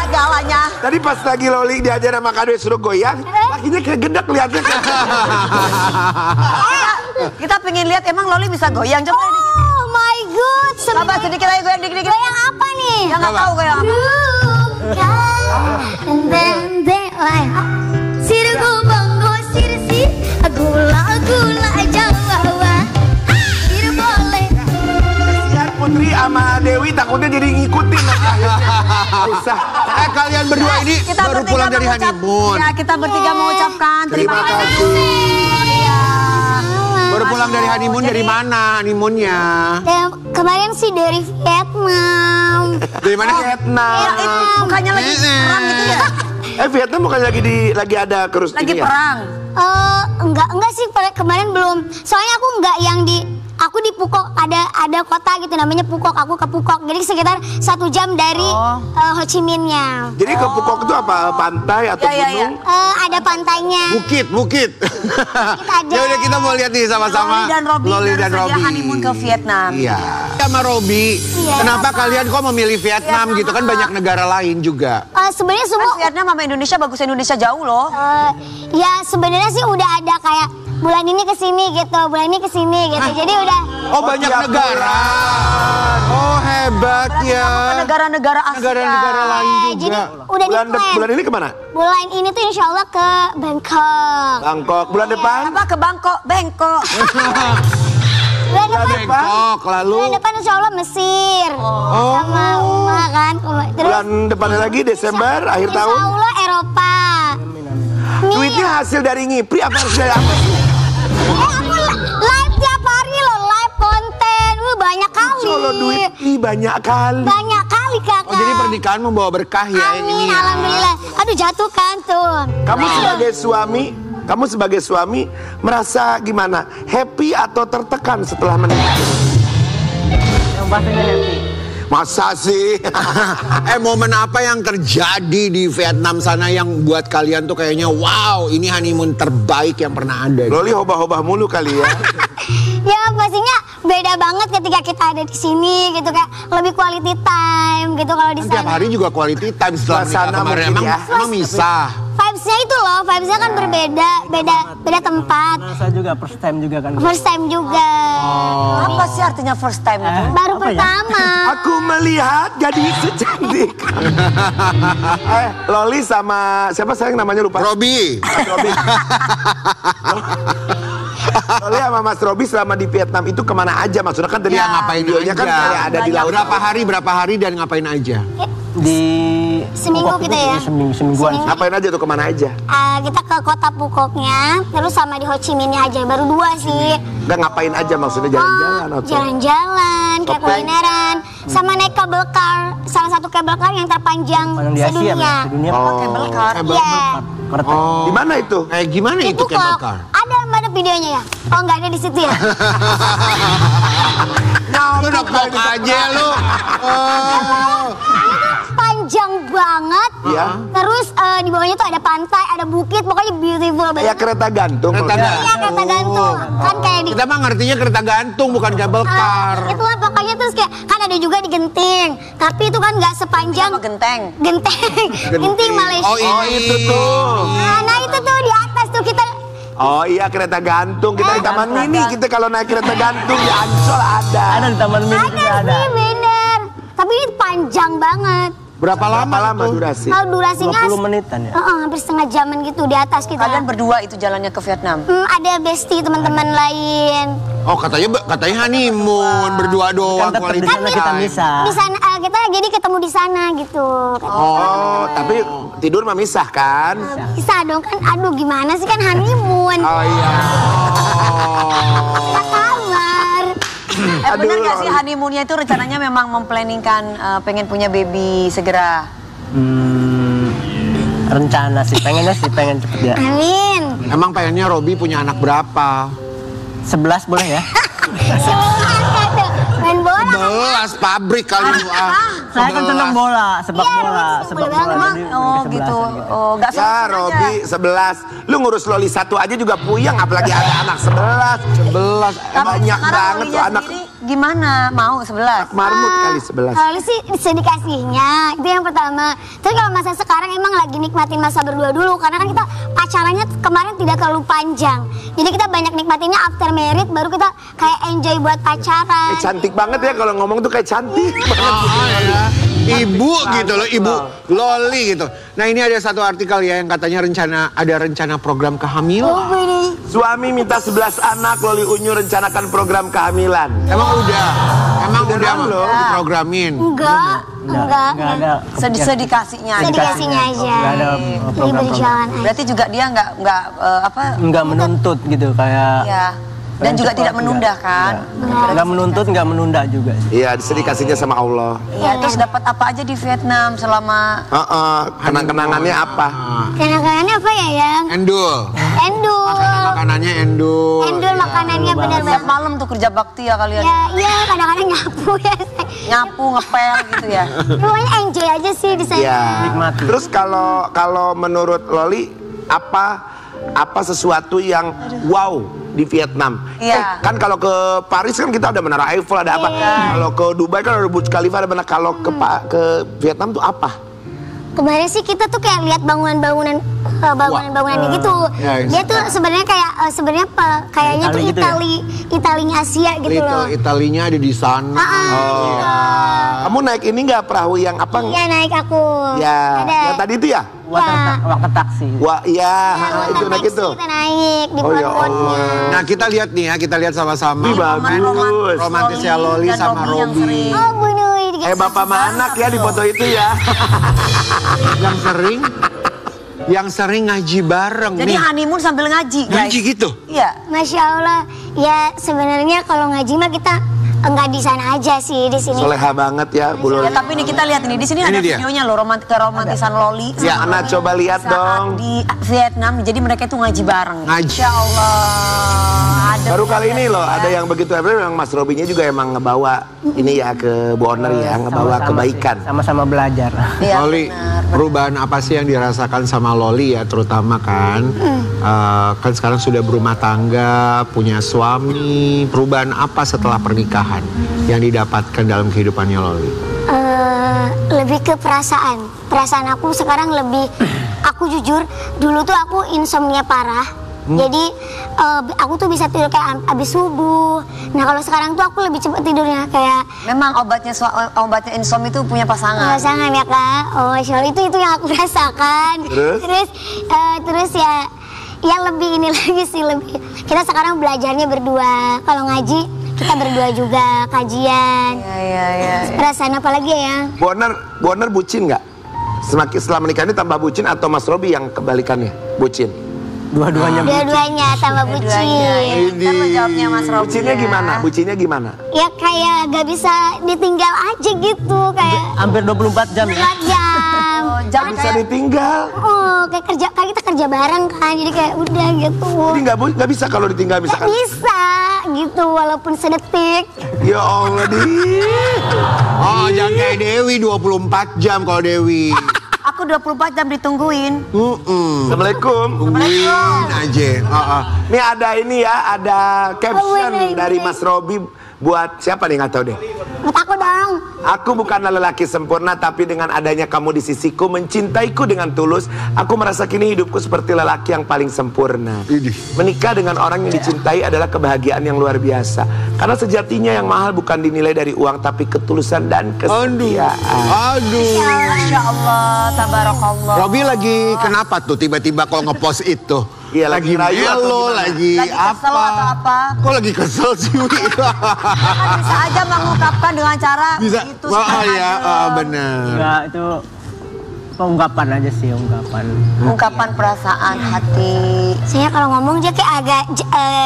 galanya. Tadi pas lagi Loli diajar sama Kak Dewi suruh goyang, lakinya kayak gedek liatnya. Kita pengen lihat emang Loli bisa goyang. Coba Oh my god, Sabar sedikit lagi goyang dikit-dikit. Goyang apa nih? Yang nggak tahu goyang apa. Sirku bongo sirsi, gula Jawa. Sir boleh. Kasihan Putri sama Dewi takutnya jadi ngikutin nanti akhirnya. Usah. Kalian berdua ini baru pulang dari honeymoon. Ya, kita bertiga mengucapkan terima kasih. Ya. Baru pulang dari honeymoon dari mana honeymoonnya? Kemarin sih dari Vietnam. Dari mana? Vietnam. Itu mukanya lagi perang gitu ya. Vietnam bukan lagi ada kerus Lagi ini ya? perang. Enggak sih kemarin belum. Soalnya aku enggak yang aku di Phuket ada kota gitu namanya Phuket. Aku ke Phuket. Jadi sekitar 1 jam dari Ho Chi Minhnya. Jadi ke Phuket itu apa? Pantai atau Ya, ya, gunung? Ada pantainya. Bukit. Ada. Ya udah kita mau lihat nih sama-sama. Loli dan Robi baru saja honeymoon ke Vietnam. Iya. Sama Robi, Iya. kenapa kalian kok memilih Vietnam gitu kan banyak negara lain juga? Sebenarnya Kan semua Vietnam sama Indonesia bagus Indonesia jauh loh. ya sebenarnya sih udah ada kayak bulan ini ke sini gitu, bulan ini ke sini gitu. Jadi udah Oh banyak tiap negara. Oh hebat ya. Negara-negara Asia. Negara-negara lain jadi juga. udah di-plan. Bulan ini kemana? Bulan ini tuh insya Allah ke Bangkok. Bangkok. Bulan depan? Apa ke Bangkok, Bangkok. Bulan depan, Bangkok lalu. bulan depan insya Allah Mesir. Sama Uma kan. Terus Bulan depannya lagi Desember, akhir insya tahun. Allah Eropa. Duitnya hasil dari ngipri apa harus dari apa sih? Aku live tiap hari loh, live konten. Banyak kali. Kalau duit banyak kali. Banyak kali kakak. Oh jadi pernikahan membawa berkah ya Amin, ini ya. alhamdulillah. Aduh jatuh kan tuh. Kamu sebagai suami merasa gimana? Happy atau tertekan setelah menikah? Yang pastinya happy. Masa sih? Momen apa yang terjadi di Vietnam sana yang buat kalian tuh kayaknya wow, ini honeymoon terbaik yang pernah ada? Loli hobah-hobah mulu kali ya. Ya pastinya beda banget ketika kita ada di sini gitu kayak lebih quality time gitu kalau di Kan tiap sana. hari juga quality time setelah Suasana nikah kemarin. mungkin Emang, ya. emang misah. Vibes-nya itu loh, vibes-nya kan berbeda, beda tempat. Saya juga first time juga kan. First time juga. Apa sih artinya first time itu? Baru Apa ya? pertama. Aku melihat gadis secantik. Loli sama siapa sayang namanya lupa. Robi. Mas Robi. Loli sama Mas Robi selama di Vietnam itu kemana aja? Maksudnya kan dari Ya ngapain videonya aja. kan kayak ada di laut. Berapa hari dan ngapain aja? Di Seminggu seminggu kita ya. Semingguan. Ngapain aja tuh, kemana aja? Kita ke kota Pukoknya, terus sama di Ho Chi Minhnya aja, baru 2 sih. Enggak, ngapain aja maksudnya, jalan-jalan atau? Jalan-jalan, kayak Shopping. kulineran, sama naik kabel car, salah satu kabel car yang terpanjang Di Asia, sedunia. sedunia. Kabel car. Iya. Di mana itu? Kayak gimana Di itu Pukok. cable car? Ada videonya ya? Oh, nggak ada di situ ya? Lu udah pok aja lu. Oh. Panjang banget. Iya. Terus di bawahnya tuh ada pantai, ada bukit, pokoknya beautiful Kayak banget. kereta gantung. Kereta kalau- gantung. Iya, kereta gantung. Kan kayak di Kita mah ngertinya kereta gantung bukan cable car. itu lah pokoknya, terus kayak kan ada juga di Genting, tapi itu kan nggak sepanjang Apa genteng? Genting, Genting Malaysia. Oh ini itu tuh. Nah itu tuh di atas tuh kita. Oh iya, kereta gantung. Kita di Taman Mini, kita kalau naik kereta gantung di Ancol ada. Ada di Taman Mini juga Ada ada. sih bener, tapi ini panjang banget. berapa lama Berapa lama itu? durasi? Kalau durasinya 20 menitan ya. hampir setengah jaman gitu di atas kita. Kalian berdua itu jalannya ke Vietnam? Ada bestie teman-teman lain. Oh katanya honeymoon berdua doang. Kan tetap di quality sana kita time. bisa. Di sana kita jadi ketemu di sana gitu. Oh, tapi tidur mah misah kan? Bisa dong kan, aduh gimana sih kan honeymoon. Oh iya. Kita kamar. Benar Aduh. gak sih honeymoonnya itu rencananya memang memplanningkan pengen punya baby segera? Rencana sih, pengen cepet ya. Amin. Emang pengennya Robi punya anak berapa? 11 boleh ya? Semangat tuh. Main bola. 11 pabrik kali lu ah. Saya kan senang bola, sepak Iya, bola, emang sepak boleh bola. banget. Jadi Oh udah gitu. 11-an gitu. Oh nggak Ya seru-seru aja. Robi 11. Lu ngurus Loli 1 aja juga puyeng, apalagi ada anak 11. 11. Tapi Banyak sekarang banget tuh Lolinya anak sendiri gimana? Mau 11? marmut kali 11. Kalau sih bisa dikasihnya, itu yang pertama. Terus kalau masa sekarang emang lagi nikmatin masa berdua dulu, karena kan kita pacarannya kemarin tidak terlalu panjang. Jadi kita banyak nikmatinnya after married, baru kita kayak enjoy buat pacaran. Cantik banget ya kalau ngomong tuh kayak cantik banget. Ya. Ibu gitu loh, ibu Loli gitu. Nah ini ada satu artikel ya yang katanya ada rencana program kehamilan. Oh, ini. Suami minta 11 anak, Loli Unyu rencanakan program kehamilan. Emang udah Udah belum? diprogramin. Enggak Nggak ada. Sedikasihnya aja. Sedikasihnya aja. Nggak ada Lagi program-program. berjalan aja. Berarti juga dia nggak apa? Nggak menuntut gitu kayak. Ya. Dan juga cepat, tidak menunda nggak. kan? Nggak menuntut, nggak menunda juga. Iya, dikasihnya sama Allah. Iya. Terus dapat apa aja di Vietnam selama? Kenang-kenangannya apa? Kenang-kenangannya apa ya, Yang? Endul. Endul. Makanannya endul. Endul makanannya bener Setiap banget. malam tuh kerja bakti ya kalian? Ya, iya kadang-kadang nyapu ya. Nyapu, ngepel gitu ya? Pokoknya enjoy aja sih di sana. Iya. Nikmati. Terus kalau menurut Loli apa sesuatu yang wow di Vietnam? Iya. Kan kalau ke Paris kan kita ada Menara Eiffel, ada apa? Kalau ke Dubai kan ada Burj Khalifa, ada mana? Kalau ke Vietnam tuh apa? Kemarin sih kita tuh kayak lihat bangunan-bangunan gitu. Ya, Dia tuh sebenarnya kayak kayaknya tuh Itali gitu ya? Italinya Asia gitu loh. Italinya ada di sana. Kamu naik ini nggak perahu yang apa? Iya naik aku. Ya, Ada. yang tadi itu ya? Water taksi. Wah, iya, Ya, itu naik taksi itu. kita naik di Oh ya pohon-pohonnya. Nah kita lihat nih ya, kita lihat sama-sama. Wih, bagus. Romantisnya Loli dan sama Robi yang Robi. sering. Oh Bu Nui. Bapak sama anak ya di foto itu ya. Yang sering ngaji bareng Jadi nih. honeymoon sambil ngaji, guys. Ngaji gitu? Iya. Masya Allah. Ya sebenarnya kalau ngaji mah kita enggak di sana aja sih, di sini. Soleha banget ya, Bu Ya, Loli. tapi ini kita lihat ini di sini Ini ada dia. videonya loh keromantisan Loli. Ya, sama Ana coba lihat saat dong. di Vietnam. Jadi mereka itu ngaji bareng. Ngaji. Insya Allah. Ada Baru kali ini loh ada yang begitu. Memang Mas Robinya juga emang ngebawa ini ya ke Bu Oner ya, ngebawa Sama-sama kebaikan. sih, Sama-sama belajar. Iya, Loli, benar. perubahan apa sih yang dirasakan sama Loli ya, terutama kan, kan sekarang sudah berumah tangga, punya suami. Perubahan apa setelah pernikahan yang didapatkan dalam kehidupannya Loli? Lebih ke perasaan. Perasaan aku sekarang lebih, aku jujur, dulu tuh aku insomnia parah. Jadi aku tuh bisa tidur kayak abis subuh. Nah kalau sekarang tuh aku lebih cepat tidurnya kayak Memang obatnya insomnia itu punya pasangan. pasangan ya kak. Oh soal itu yang aku rasakan. Terus? Terus ya lebih ini lagi sih lebih. Kita sekarang belajarnya berdua. Kalau ngaji kita berdua juga kajian. Iya. Perasaan apa lagi ya? Bu Oner bucin nggak? Semakin setelah menikah ini tambah bucin atau Mas Robi yang kebalikannya? Bucin. Dua-duanya Dua-duanya tambah bucin. Kan lo jawabnya Mas Robi. Bucinnya ya. gimana? Bucinnya gimana? Ya kayak gak bisa ditinggal aja gitu, kayak hampir 24 jam ya. 4 jam. Jangan Bisa ditinggal. Oh, kayak kita kerja bareng kan, jadi kayak udah gitu. Jadi nggak bisa kalau ditinggal Gak misalkan. bisa gitu, walaupun sedetik. Ya Allah Oh, jangan kayak Dewi 24 jam kalau Dewi. Aku 24 jam ditungguin. Assalamualaikum. Tungguin aja. Ini ada caption Oh, dari Mas Robi buat siapa nih nggak tahu deh. Buat aku dong. Aku bukanlah lelaki sempurna, tapi dengan adanya kamu di sisiku, mencintaiku dengan tulus, aku merasa kini hidupku seperti lelaki yang paling sempurna. Menikah dengan orang yang dicintai adalah kebahagiaan yang luar biasa. Karena sejatinya yang mahal bukan dinilai dari uang, tapi ketulusan dan kesetiaan. Aduh. Masya Allah, tabarakallah. Robi lagi kenapa tuh tiba-tiba kalau ngepost itu? Iya, lagi rayu atau melo, gimana? lagi kesel apa? atau apa? Kok lagi kesel sih? Wi? Kan bisa aja mengungkapkan dengan cara Bisa. begitu. Oh iya, adem. benar. Enggak, itu ungkapan aja sih, ungkapan. Ungkapan perasaan hati. Saya kalau ngomong dia kayak agak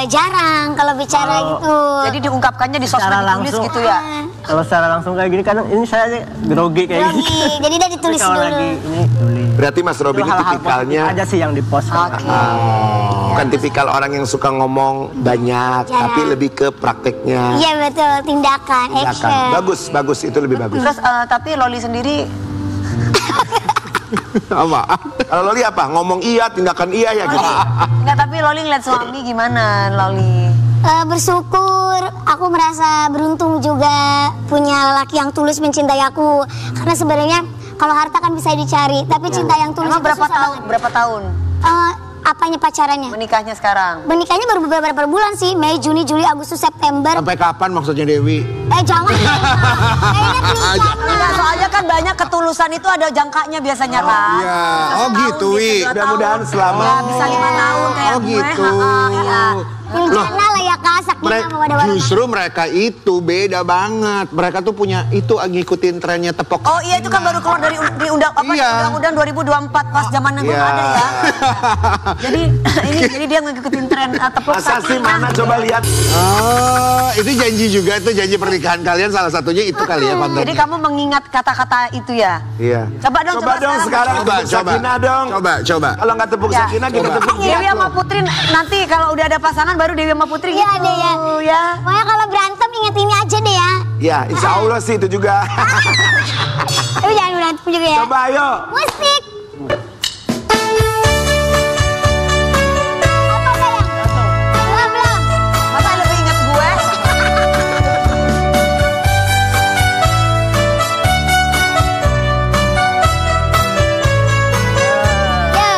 jarang kalau bicara gitu. Jadi diungkapkannya di sosmed Secara ditulis langsung. gitu ya. Kalau secara langsung kayak gini, kan ini saya aja grogi kayak Grogi, gini. jadi udah ditulis Tapi kalau dulu. lagi ini tulis. Berarti Mas Robi Itu ini hal-hal tipikalnya positif aja sih yang dipost. Oke. bukan tipikal orang yang suka ngomong banyak, Jarang. tapi lebih ke prakteknya. Iya betul, tindakan, Tindakan. action. Bagus, itu lebih bagus. Terus tapi Loli sendiri Apa? Kalau Loli apa? Ngomong iya, tindakan iya ya gitu. enggak, tapi Loli ngeliat suami gimana Loli? Bersyukur, aku merasa beruntung juga punya lelaki yang tulus mencintai aku. Karena sebenarnya kalau harta kan bisa dicari, tapi cinta yang tulus Emang itu berapa susah tahun? banget. Berapa tahun Apanya pacarannya? menikahnya sekarang? Menikahnya baru beberapa bulan sih, Mei, Juni, Juli, Agustus, September. Sampai kapan maksudnya Dewi? Jangan. Kayaknya belum pernah. Enggak, soalnya kan banyak ketulusan itu ada jangkanya biasanya kan. Iya. Oh Setahun, gitu, bisa Wi. 2 Mudah-mudahan tahun. selama- Ya, bisa 5 tahun kayak Oh gue. gitu. Iya. Rencana lah ya Kak, sakinah mawaddah warahmah. Justru mereka itu beda banget. Mereka tuh punya itu ngikutin trennya tepok. Oh iya, itu kan baru keluar dari di Iya. undang-undang 2024 pas zaman gue Iya. nggak ada ya. Jadi dia ngikutin tren tepuk Masa sih sakinah. mana coba lihat. Oh, itu janji juga, itu janji pernikahan kalian salah satunya itu kali ya kontennya. Jadi kamu mengingat kata-kata itu ya? Iya. Coba dong sekarang Coba, tepuk sakinah dong. Coba. Kalau nggak tepuk Ya. sakinah kita tepuk Dewi jatuh. sama Putri nanti kalau udah ada pasangan baru Dewi sama Putri Iya gitu. deh ya. Ya. Pokoknya kalau berantem inget ini aja deh ya. Ya, insya Allah sih itu juga. Tapi jangan berantem juga ya. Coba ayo. Musik. Apa sayang? Belum. Masa lebih ingat gue? Ya.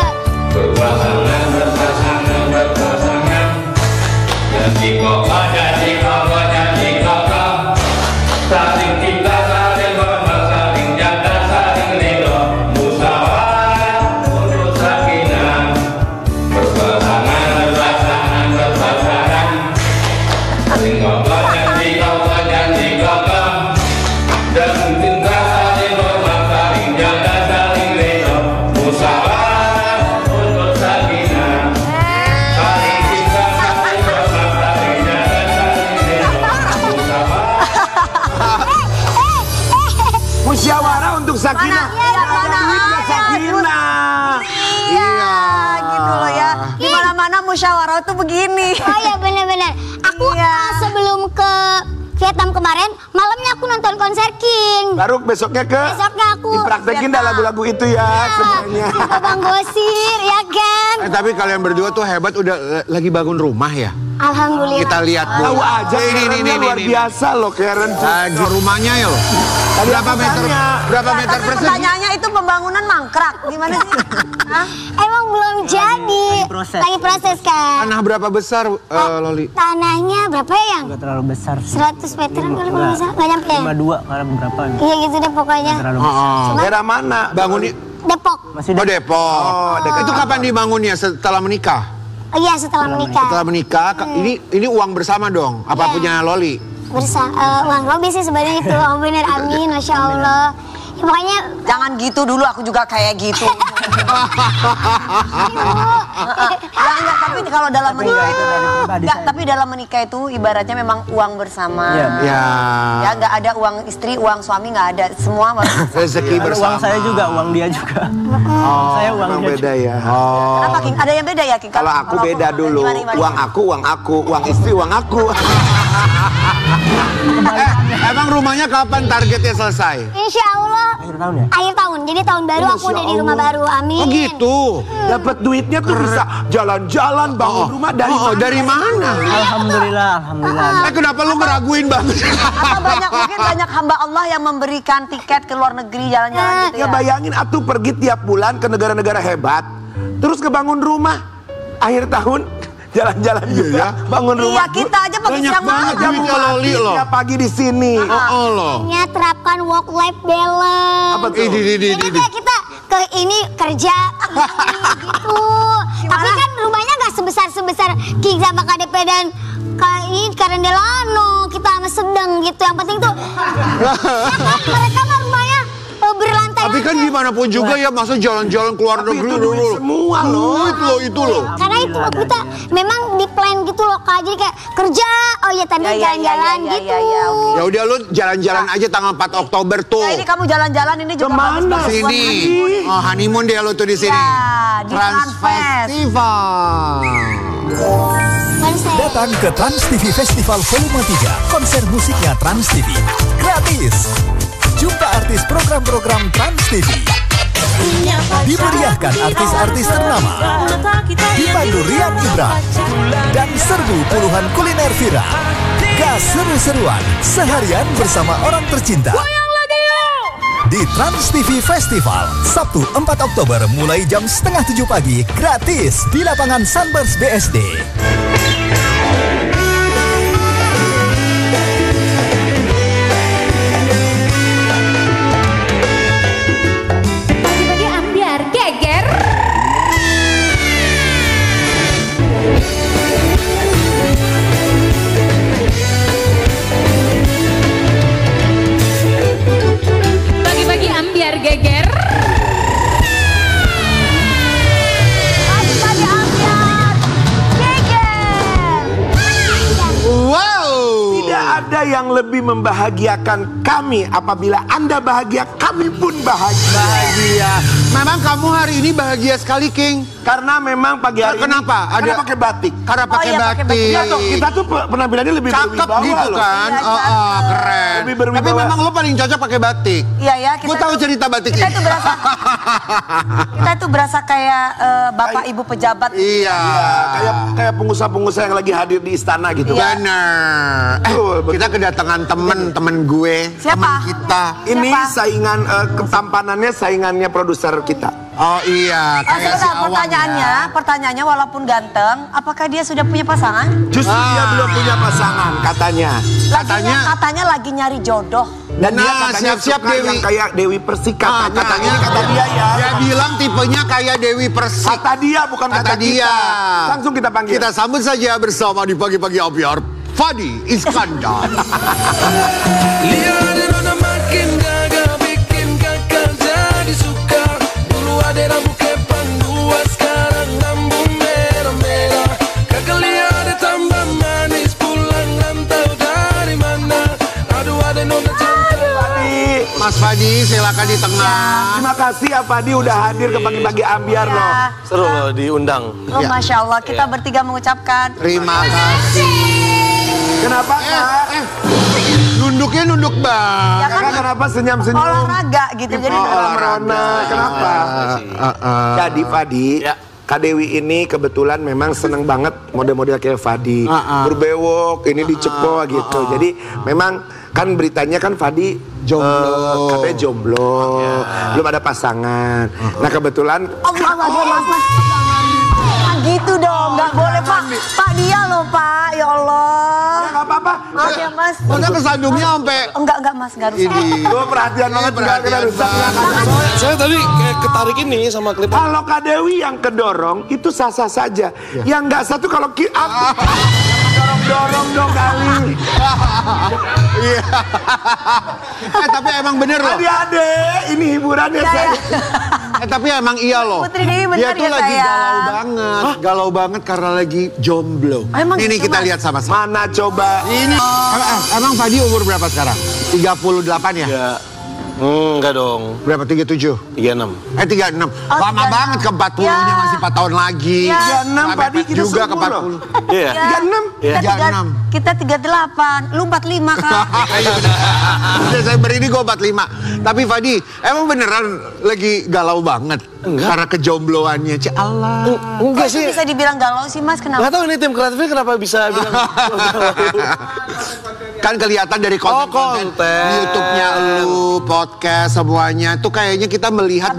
Janji kokoh, janji kokoh, janji kokoh. Saling cinta, saling hormat, saling jaga, saling ridho. Musyawarah untuk sakinah. Berpasangan, berpasangan, berpasangan. Saling kokoh, janji kokoh, janji kokoh. Saling cinta, saling hormat, saling jaga, saling ridho. Musyawarah untuk sakinah. Saling cinta, saling hormat, saling jaga, saling ridho. Musyawarah. Musyawarah untuk sakinah. Iya, mana Duitnya ada, sakinah. Iya, gitu loh ya. Di mana-mana musyawarah tuh begini. Oh iya benar-benar. Aku Iya. sebelum ke Vietnam kemarin, malamnya aku nonton konser King. Baru besoknya ke Besoknya aku dipraktekin dah lagu-lagu itu ya semuanya. Juga Bang Gosir, ya kan? Tapi kalian berdua tuh hebat udah lagi bangun rumah ya. Alhamdulillah. Kita lihat Bu. Tahu aja Karennya luar biasa loh Karen. Di rumahnya ya loh. Berapa aku meter? tanya. Berapa meter Tapi persegi? pertanyaannya itu pembangunan mangkrak. Gimana sih? Hah? Emang belum jadi. proses. Lagi proses kan. Tanah berapa besar Loli? Tanahnya berapa ya yang? Nggak terlalu besar sih. 100 meteran kali kalau nggak salah. Nggak nyampe ya? 52 karena berapa nih? Iya gitu deh pokoknya. Terlalu besar. Daerah mana? Bangunnya Depok. Masih Oh Depok. Oh, dekat. Itu kapan dibangunnya setelah menikah? Iya setelah menikah. Setelah menikah, ini uang bersama dong. Apa Iya. punya Loli? Uang Robi sih sebenarnya itu. Oh bener amin, Masya Allah. Pokoknya Jangan gitu dulu, aku juga kayak gitu. Enggak, tapi kalau dalam menikah itu tapi dalam menikah itu ibaratnya memang uang bersama. Iya. Ya. Ya nggak ada uang istri, uang suami nggak ada, semua Rezeki Uang bersama. saya juga, uang dia juga. Saya uang Emang dia beda ya. Kenapa King? Ada yang beda ya King? Kalau aku beda dulu. Gimana? Uang aku, uang istri uang aku. Emang rumahnya kapan targetnya selesai? insya Allah akhir tahun ya. akhir tahun. Jadi tahun baru aku udah di rumah baru. Amin. Oh gitu. Dapat duitnya tuh bisa jalan-jalan bangun rumah dari mana? Dari mana? Alhamdulillah, alhamdulillah. Kenapa lu ngeraguin banget? Apa mungkin banyak hamba Allah yang memberikan tiket ke luar negeri jalan-jalan gitu Ya ya? bayangin atuh pergi tiap bulan ke negara-negara hebat. Terus kebangun rumah. Akhir tahun jalan-jalan juga. ya? Bangun rumah. Iya, kita aja pagi Banyak siang banget malam. duitnya Loli loh. Tiap pagi di sini. Oh loh. Nya terapkan work life balance. Apa tuh? Jadi kayak kita ke ini kerja gitu. Tapi kan rumahnya nggak sebesar King sama KDP dan Karen Delano. Kita sama Sedang gitu. Yang penting tuh ya kan, mereka mah rumahnya berlantai. Tapi kan gimana pun juga ya, masa jalan-jalan keluar Tapi negeri itu dulu. duit semua loh. Itu loh. Karena itu kita memang di plan gitu loh Kak. Jadi kayak kerja, oh ya tadi jalan-jalan gitu. oke. Ya udah lu jalan-jalan aja tanggal 4 Oktober tuh. Ya ini kamu jalan-jalan ini juga Kemana? bagus-bagus buat Sini. honeymoon. Oh, honeymoon deh lu tuh di sini. Ya, di Trans Transfest. Festival. Datang ke Trans TV Festival Volume 3, konser musiknya Trans TV. Gratis. Jumpa artis program-program Trans TV. Dimeriahkan artis-artis ternama. Dipandu Rian Ibram. Dan serbu puluhan kuliner viral. Gas seru-seruan seharian bersama orang tercinta. Di Trans TV Festival, Sabtu 4 Oktober mulai jam 6:30 pagi, gratis di lapangan Sunburst BSD. Pagi-pagi ambiar geger. Pagi-pagi ambiar geger. Pagi-pagi ambiar geger. Wow. Tidak ada yang lebih membahagiakan kami. Apabila Anda bahagia, kami pun bahagia. Bahagia. Memang kamu hari ini bahagia sekali, King. Karena memang pagi hari Kenapa? ini karena pakai batik. Karena pakai iya, pakai batik. Iya toh, kita tuh penampilannya lebih Cakep berwibawa gitu loh. kan? Iya, Oh, keren. Lebih berwibawa. Tapi memang lo paling cocok pakai batik. Iya ya, Gue tahu cerita batiknya. Kita itu berasa kayak bapak ibu pejabat. Iya. Kayak pengusaha-pengusaha yang lagi hadir di istana gitu. Iya. Benar. Betul. Kita kedatangan temen gue. Siapa? Temen kita. Ini Siapa? saingan ketampanannya saingannya produser kita. Oh iya, kayak si Awang Pertanyaannya walaupun ganteng, apakah dia sudah punya pasangan? Justru dia belum punya pasangan katanya. Katanya lagi nyari jodoh. Dan dia Nah, katanya siap-siap suka Dewi. yang kayak Dewi Persik katanya. Katanya Kata dia ya. Dia bilang tipenya kayak Dewi Persik. Kata dia bukan kata dia. kita. Langsung kita panggil. Kita sambut saja bersama di pagi-pagi ambiar, Fadi Iskandar. Lihat nona makin gagah, bikin kakak jadi suka. Dulu ada rambut kepang, dua sekarang rambut merah-merah. Kakak lihat dia tambah manis, pulang rantau dari mana? Aduh ada nona cantik. Mas Fadi, silakan di tengah. Terima kasih ya Fadi udah hadir ke pagi-pagi ambiar Ya. loh. Seru loh diundang. Oh, Masya Allah, kita bertiga mengucapkan Terima kasih. Kenapa Kak? Nunduknya nunduk bang. Ya kan Kakak kenapa senyum-senyum? olahraga gitu. Jadi Merona. Kenapa? Jadi Fadi, Ya. Kak Dewi ini kebetulan memang seneng banget model-model kayak Fadi. Berbewok, ini dicepo gitu. Jadi memang kan beritanya kan Fadi Jomblo. katanya jomblo, belum ada pasangan. Nah kebetulan gitu dong, nggak boleh Pak. Pak dia loh Pak, ya Allah. nggak apa-apa. Maaf ya Mas. Masa kesandungnya sampai Enggak Mas, nggak rusak. ini. Gue perhatian banget juga kita perhatian rusak. banget. Saya tadi kayak ketarik ini sama klip. Kalau Kak Dewi yang kedorong itu sah-sah saja. Yang nggak satu kalau dorong dorong dong kali. Iya. Tapi emang bener loh. Adik-adik, ini hiburannya saya. Tapi emang iya loh. Putri Dewi bener Dia tuh ya, lagi sayang. galau banget. Galau banget karena lagi jomblo. Emang Ini gitu, kita Mas? lihat sama-sama. Mana coba? Ini emang Fadi umur berapa sekarang? 38 ya? Ya, enggak dong. Berapa? 37? 36. 36. Lama 36. banget ke 40-nya Ya. masih 4 tahun lagi. Ya. 36 Fadi kita juga ke seumur loh. 40. Iya. 36. Kita 36. kita 38, lu 45 Kak. Desember ini gue 45. Tapi Fadi, emang beneran lagi galau banget? Karena kejombloannya, Allah. Enggak Kok itu sih. bisa dibilang galau sih Mas, kenapa? Nggak tahu ini tim kreatifnya kenapa bisa bilang. Kan kelihatan dari konten konten. YouTube-nya lu, podcast semuanya. Tuh kayaknya kita melihat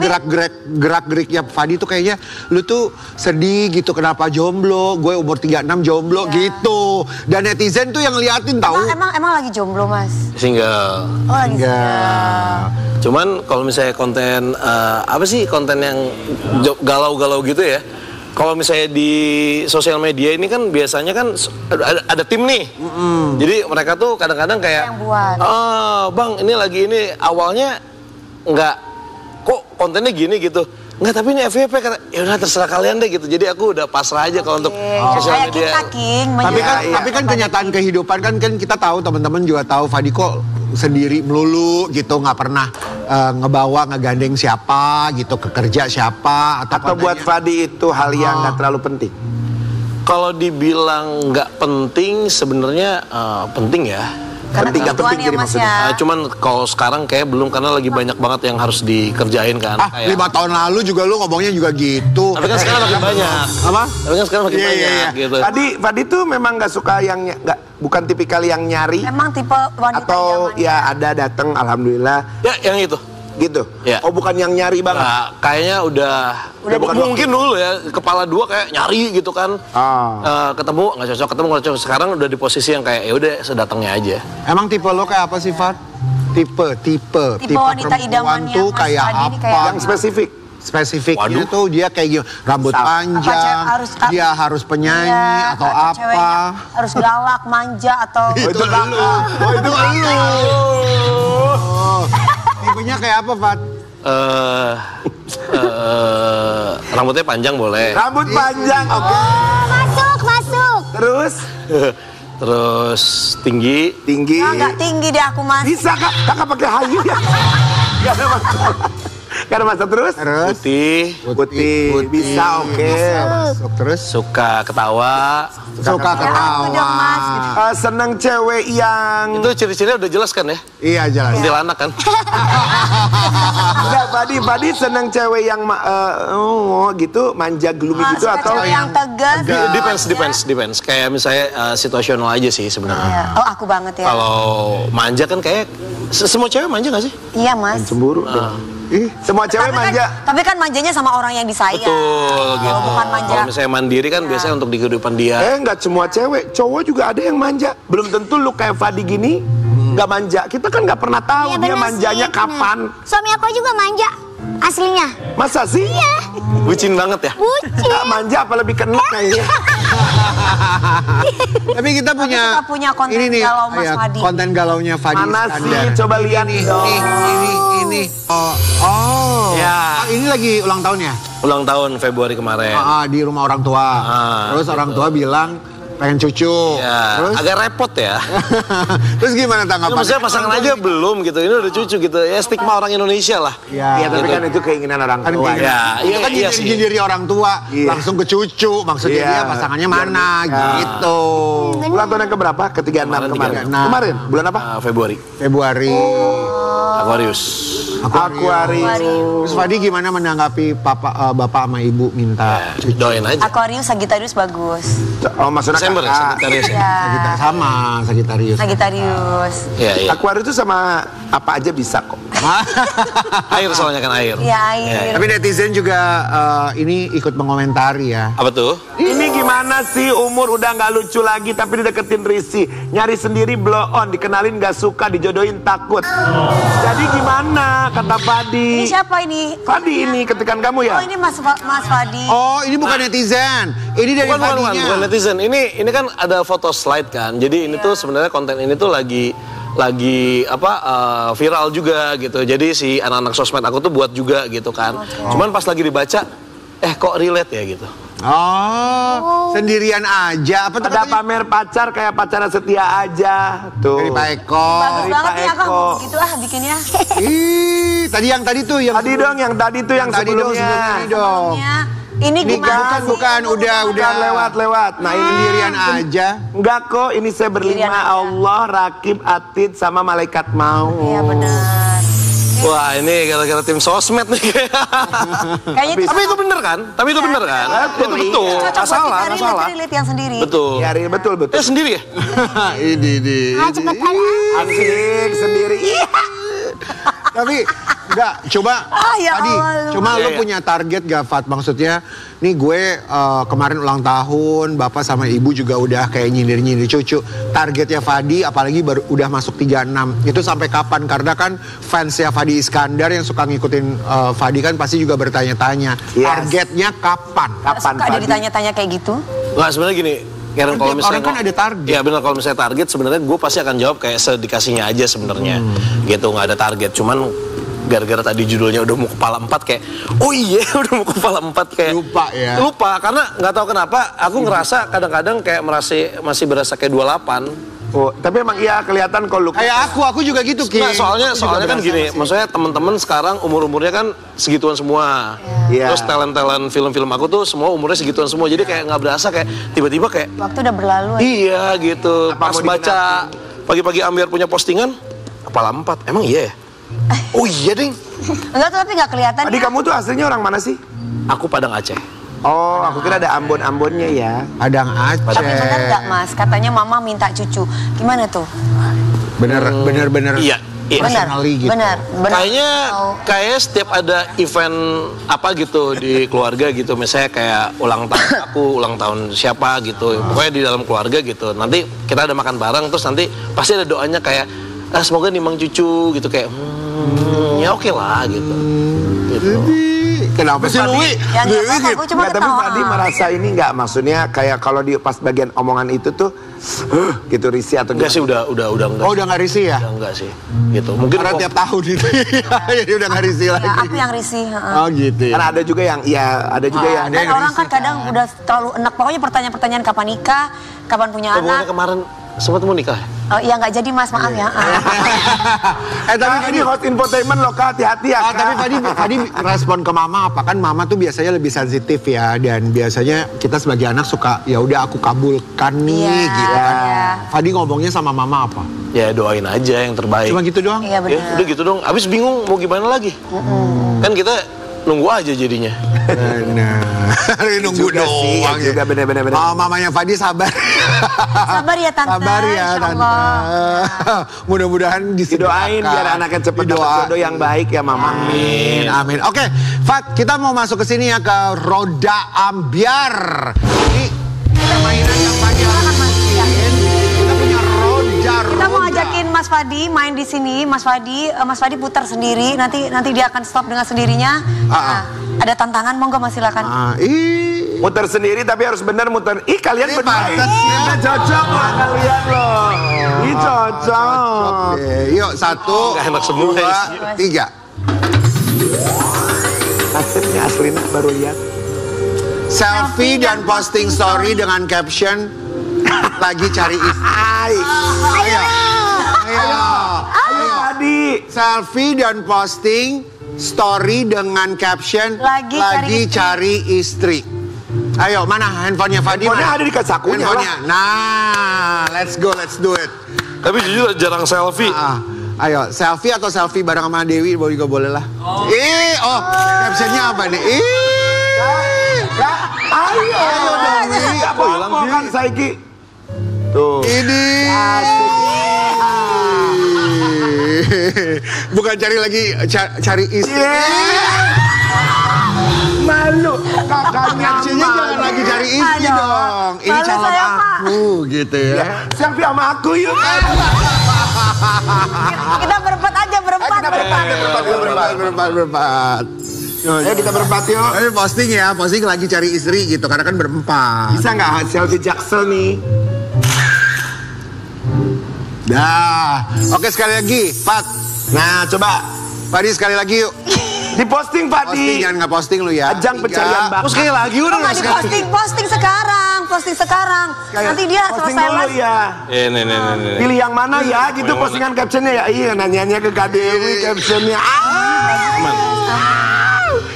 gerak-geriknya Fadi tuh kayaknya lu tuh sedih gitu kenapa jomblo. Gue umur 36 jomblo gitu. Dan netizen tuh yang liatin tahu. Emang lagi jomblo Mas? Single. Oh lagi Enggak. Cuman kalau misalnya konten apa sih konten yang galau-galau gitu ya? Kalau misalnya di sosial media ini kan biasanya kan ada tim nih. Jadi mereka tuh kadang-kadang kayak Yang buat. Bang ini lagi ini awalnya nggak kok kontennya gini gitu. Nggak, tapi ini FYP kata, ya udah terserah kalian deh gitu. Jadi aku udah pasrah aja kalau untuk sosial Kayak media. kita King. Tapi kan kenyataan kehidupan kan kita tahu, teman-teman juga tahu Fadi kok sendiri melulu gitu, nggak pernah ngegandeng siapa gitu, ke kerja siapa Atau buat Fadi itu hal yang nggak terlalu penting. Kalau dibilang nggak penting, sebenarnya penting ya. Karena Penting nggak kebutuhan penting ya jadi Mas maksudnya. ya. Cuman kalau sekarang kayak belum karena lagi banyak banget yang harus dikerjain kan. Kayak- 5 tahun lalu juga lu ngomongnya juga gitu. Tapi kan sekarang makin banyak. Apa? Tapi kan sekarang makin Iya, iya, banyak iya. gitu. Fadi tuh memang nggak suka yang bukan tipikal yang nyari Emang tipe wanita atau idaman ya ada datang alhamdulillah Ya yang itu. gitu. Ya. Oh bukan yang nyari banget. Nah, kayaknya udah bukan mungkin dulu ya kepala dua kayak nyari gitu kan. Ketemu nggak cocok, ketemu nggak cocok. Sekarang udah di posisi yang kayak ya udah sedatangnya aja. Emang tipe lo kayak apa sih, Fat? Tipe wanita perempuan idamannya tuh Mas kayak Fadi ini apa? kayak Yang spesifik. Spesifiknya Waduh. tuh dia kayak gini, rambut panjang, dia harus penyanyi Iya, atau ceweknya apa? harus galak, manja atau Itu lu. Oh, itu lu. Oh. Tipenya kayak apa, Fat? Rambutnya panjang boleh. Rambut panjang, oke. Masuk. Terus tinggi. nggak tinggi deh aku Mas. Bisa kakak pakai hayu ya. Gak ada masalah. Gak ada masalah terus. Putih. Bisa oke. Masuk terus. Suka ketawa. Suka ketawa. Seneng cewek yang Itu ciri-cirinya udah jelas kan ya? Iya jelas. Kuntilanak kan? Enggak, Fadi seneng cewek yang gitu, manja gloomy gitu atau cewek yang tegas. Depends. Kayak misalnya situasional aja sih sebenarnya. Iya. Oh aku banget ya. Kalau manja kan kayak semua cewek manja gak sih? Iya Mas. cemburu. Semua cewek manja. Tapi kan manjanya sama orang yang disayang. Betul gitu. Bukan manja. Kalau misalnya mandiri kan biasanya untuk di kehidupan dia. Enggak semua cewek, cowok juga ada yang manja. Belum tentu lu kayak Fadi gini nggak manja. Kita kan nggak pernah tahu Iya, dia bener manjanya sih, kapan. bener. Suami aku juga manja aslinya. Masa sih? Iya. Bucin banget ya? Bucin. Nggak manja apa lebih kenek kayaknya. Tapi kita punya konten ini nih, galau Mas ya, Fadi. konten galaunya Fadi Mana Iskandar. sih? Coba lihat dong. Ini. Oh. Ya. Ini lagi ulang tahun ya? Ulang tahun Februari kemarin. Di rumah orang tua. Terus orang tua bilang pengen cucu. Ya, Terus agak repot ya. Terus gimana tanggapannya? Maksudnya pasangan aja belum gitu. Ini udah cucu gitu. Ya stigma orang Indonesia lah. Iya, tapi gitu. kan itu keinginan orang Kan tua. gini, itu kan iya sih. nyindir orang tua, Iya. langsung ke cucu, maksudnya Iya. dia pasangannya mana gitu. Ulang tahun yang keberapa? Ke-36 kemarin. Kemarin? Bulan apa? Februari. Februari. Aquarius. Aquarius. Terus Fadi gimana menanggapi bapak sama ibu minta cucu? Doain aja. Aquarius, Sagittarius bagus. Oh, maksudnya Desember ya, Sagittarius. Iya. Sama Sagittarius. Sagittarius. Iya. Aquarius itu sama apa aja bisa kok. Air soalnya kan air. Iya, air. Tapi netizen juga ini ikut mengomentari ya. Apa tuh? Ini gimana sih umur udah nggak lucu lagi tapi dideketin Risi. Nyari sendiri blow on, dikenalin nggak suka, dijodohin takut. Jadi gimana kata Fadi? Ini siapa ini? Fadi ini ketikan kamu ya? Oh, ini Mas Fadi. Oh, ini bukan netizen. Ini dari Fadinya. Bukan netizen. Ini kan ada foto slide kan. Jadi ini tuh sebenarnya konten ini tuh lagi viral juga gitu. Jadi si anak-anak sosmed aku tuh buat juga gitu kan. Cuman pas lagi dibaca, kok relate ya gitu. Oh, sendirian aja. Apa tuh? Ada pamer pacar kayak pacaran setia aja. Tuh. Dari Pak Eko. Bagus banget ya Kang, gitu bikinnya. Ih, yang tadi tuh yang tadi dong, yang tadi tuh yang sebelumnya. Ini gimana bukan, udah lewat. Nah, ini sendirian aja. Enggak kok, ini saya berlima. Allah, Rakib, Atid, sama malaikat mau. Iya benar. Wah, ini gara-gara tim sosmed nih. Tapi itu bener kan? Itu betul. Nggak salah. Relate yang sendiri. Betul. Ya, betul. Sendiri ya? Ini. Cepetan. Asik sendiri. Tapi enggak, coba tadi, cuma lu punya target gak, Fat? Maksudnya, nih gue kemarin ulang tahun, bapak sama ibu juga udah kayak nyindir-nyindir cucu. Targetnya Fadi, apalagi udah masuk 36, itu sampai kapan? Karena kan fansnya Fadi Iskandar yang suka ngikutin Fadi kan pasti juga bertanya-tanya. Targetnya kapan? Suka ada ditanya-tanya kayak gitu? Nggak, sebenarnya gini. Kalau misalnya orang kan ada target. Ya benar, kalau misalnya target sebenarnya gue pasti akan jawab kayak sedikasinya aja sebenarnya. Gitu, nggak ada target. Cuman gara-gara tadi judulnya udah mau kepala 4 kayak, oh iya udah mau kepala 4 kayak lupa karena nggak tahu kenapa aku ngerasa kadang-kadang kayak masih berasa kayak 28. Oh, tapi emang iya kelihatan kalau lu kayak aku juga gitu, Ki. Nah, soalnya kan gini, maksudnya teman-teman sekarang umurnya kan segituan semua. Terus talent film-film aku tuh semua umurnya segituan semua. Jadi kayak nggak berasa kayak tiba-tiba kayak waktu udah berlalu. Iya gitu. Pas baca pagi-pagi Ambiar punya postingan kepala 4. Emang iya ya? Oh iya, Ding. Enggak, tapi nggak kelihatan. Tadi kamu tuh aslinya orang mana sih? Aku Padang Aceh. Oh, aku kira ada Ambon-Ambonnya ya. Padang Aceh. Tapi benar nggak, Mas? Katanya mama minta cucu. Gimana tuh? Bener. Iya. Gitu. Benar. Kayaknya setiap ada event apa gitu di keluarga gitu, misalnya kayak ulang tahun aku, ulang tahun siapa gitu, pokoknya di dalam keluarga gitu. Nanti kita ada makan bareng, terus nanti pasti ada doanya kayak semoga nimang cucu gitu, kayak ya oke lah gitu. Kenapa sih Lui? Tapi Fadi merasa ini nggak, maksudnya kayak kalau di pas bagian omongan itu tuh gitu risih atau enggak sih, udah enggak. Oh, udah nggak risih ya? Udah enggak sih. Gitu. Mungkin karena tiap tahun itu jadi udah nggak risih lagi. Aku yang risih. Oh gitu ya. Karena ada juga yang Dan orang kan kadang udah terlalu enak, pokoknya pertanyaan kapan nikah, kapan punya anak. Kemarin sempat mau nikah. Oh iya, nggak jadi, Mas, maaf ya. Tapi ini hot infotainment loh, Kak, hati-hati ya, Kak. Tapi tadi respon ke mama apa? Kan mama tuh biasanya lebih sensitif ya, dan biasanya kita sebagai anak suka ya udah aku kabulkan nih gitu kan. Fadi ngomongnya sama mama apa? Ya doain aja yang terbaik. Cuma gitu doang? Iya benar. Ya, udah gitu dong. Abis bingung mau gimana lagi. Kan kita nunggu aja jadinya. Nah, nunggu doang ya. Juga bener-bener. Mamanya Fadi sabar. Sabar ya Tante. Sabar ya Tante. Mudah-mudahan didoain biar anaknya cepat dapat jodoh yang baik ya Mama. Amin. Oke, Fat, kita mau masuk ke sini ya, ke Roda Ambiar. Ini permainan yang Fadi akan mainin. Kita punya roda. Kita mau ajakin Mas Fadi main di sini. Mas Fadi putar sendiri. Nanti dia akan stop dengan sendirinya. Ada tantangan, monggo Mas, silakan. Muter sendiri tapi harus benar muter. Kalian benar. Ini cocok lah kalian loh. Ini cocok. Yuk, 1, 2, 3. Akhirnya Aslina baru lihat. Selfie dan posting story dengan caption lagi cari istri. Ayo Fadi. Selfie dan posting story dengan caption lagi cari istri. Ayo, mana handphonenya Fadi? Handphonenya ada di sakunya lah. Nah, let's do it. Tapi jujur jarang selfie. Ayo, selfie atau selfie bareng sama Dewi juga boleh lah. Captionnya apa nih? Ayo Dewi. Apa hilang kan Saiki? Tuh. Ini. Bukan cari lagi, cari istri. Malu kakaknya Captionnya jangan lagi cari istri dong. Ini Malu calon saya, aku gitu ya. Selfie sama aku yuk. Kita berempat aja, berempat. Berempat. Ayo kita berempat yuk. Ayo posting ya, posting lagi cari istri gitu karena kan berempat. Bisa nggak selfie Jaksel nih? Dah. Oke sekali lagi, Pat. Nah coba Padi sekali lagi yuk. diposting Pak Posting, jangan nggak posting lu ya. Ajang pencarian bakat. Terus sekali lagi udah Nggak diposting, posting sekarang. Nanti dia Posting selesai dulu live. ya. Nih. Pilih yang mana ya gitu postingan captionnya ya. Iya nanyanya ke Kak Dewi captionnya.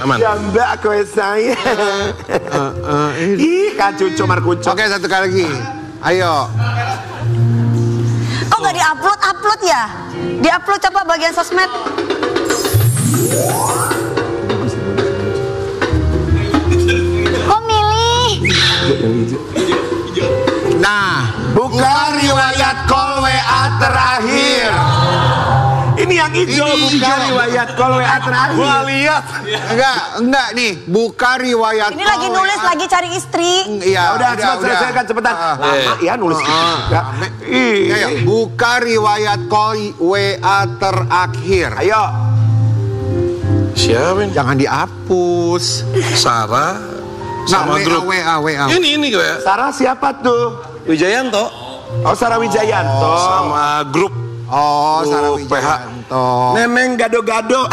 Aman. Jambak kue saya. Ih Kak Cucu Markuco. Oke satu kali lagi. Ayo. Kok nggak diupload ya? Diupload coba bagian sosmed. Kok milih? Nah, buka riwayat call WA terakhir. Ini yang hijau, buka riwayat call WA terakhir. Gua lihat. Enggak nih, buka riwayat. Ini lagi nulis, lagi cari istri. Iya, Udah selesaikan cepetan. Lama ya nulis. Iya, buka riwayat call WA terakhir. Ayo. Siapa ini? Jangan dihapus. Sarah sama grup. WA. Ini gue. Sarah siapa tuh? Wijayanto. Oh Sarah Wijayanto. Sama grup. Oh, Sarah PH. Wijayanto. Neneng gado-gado.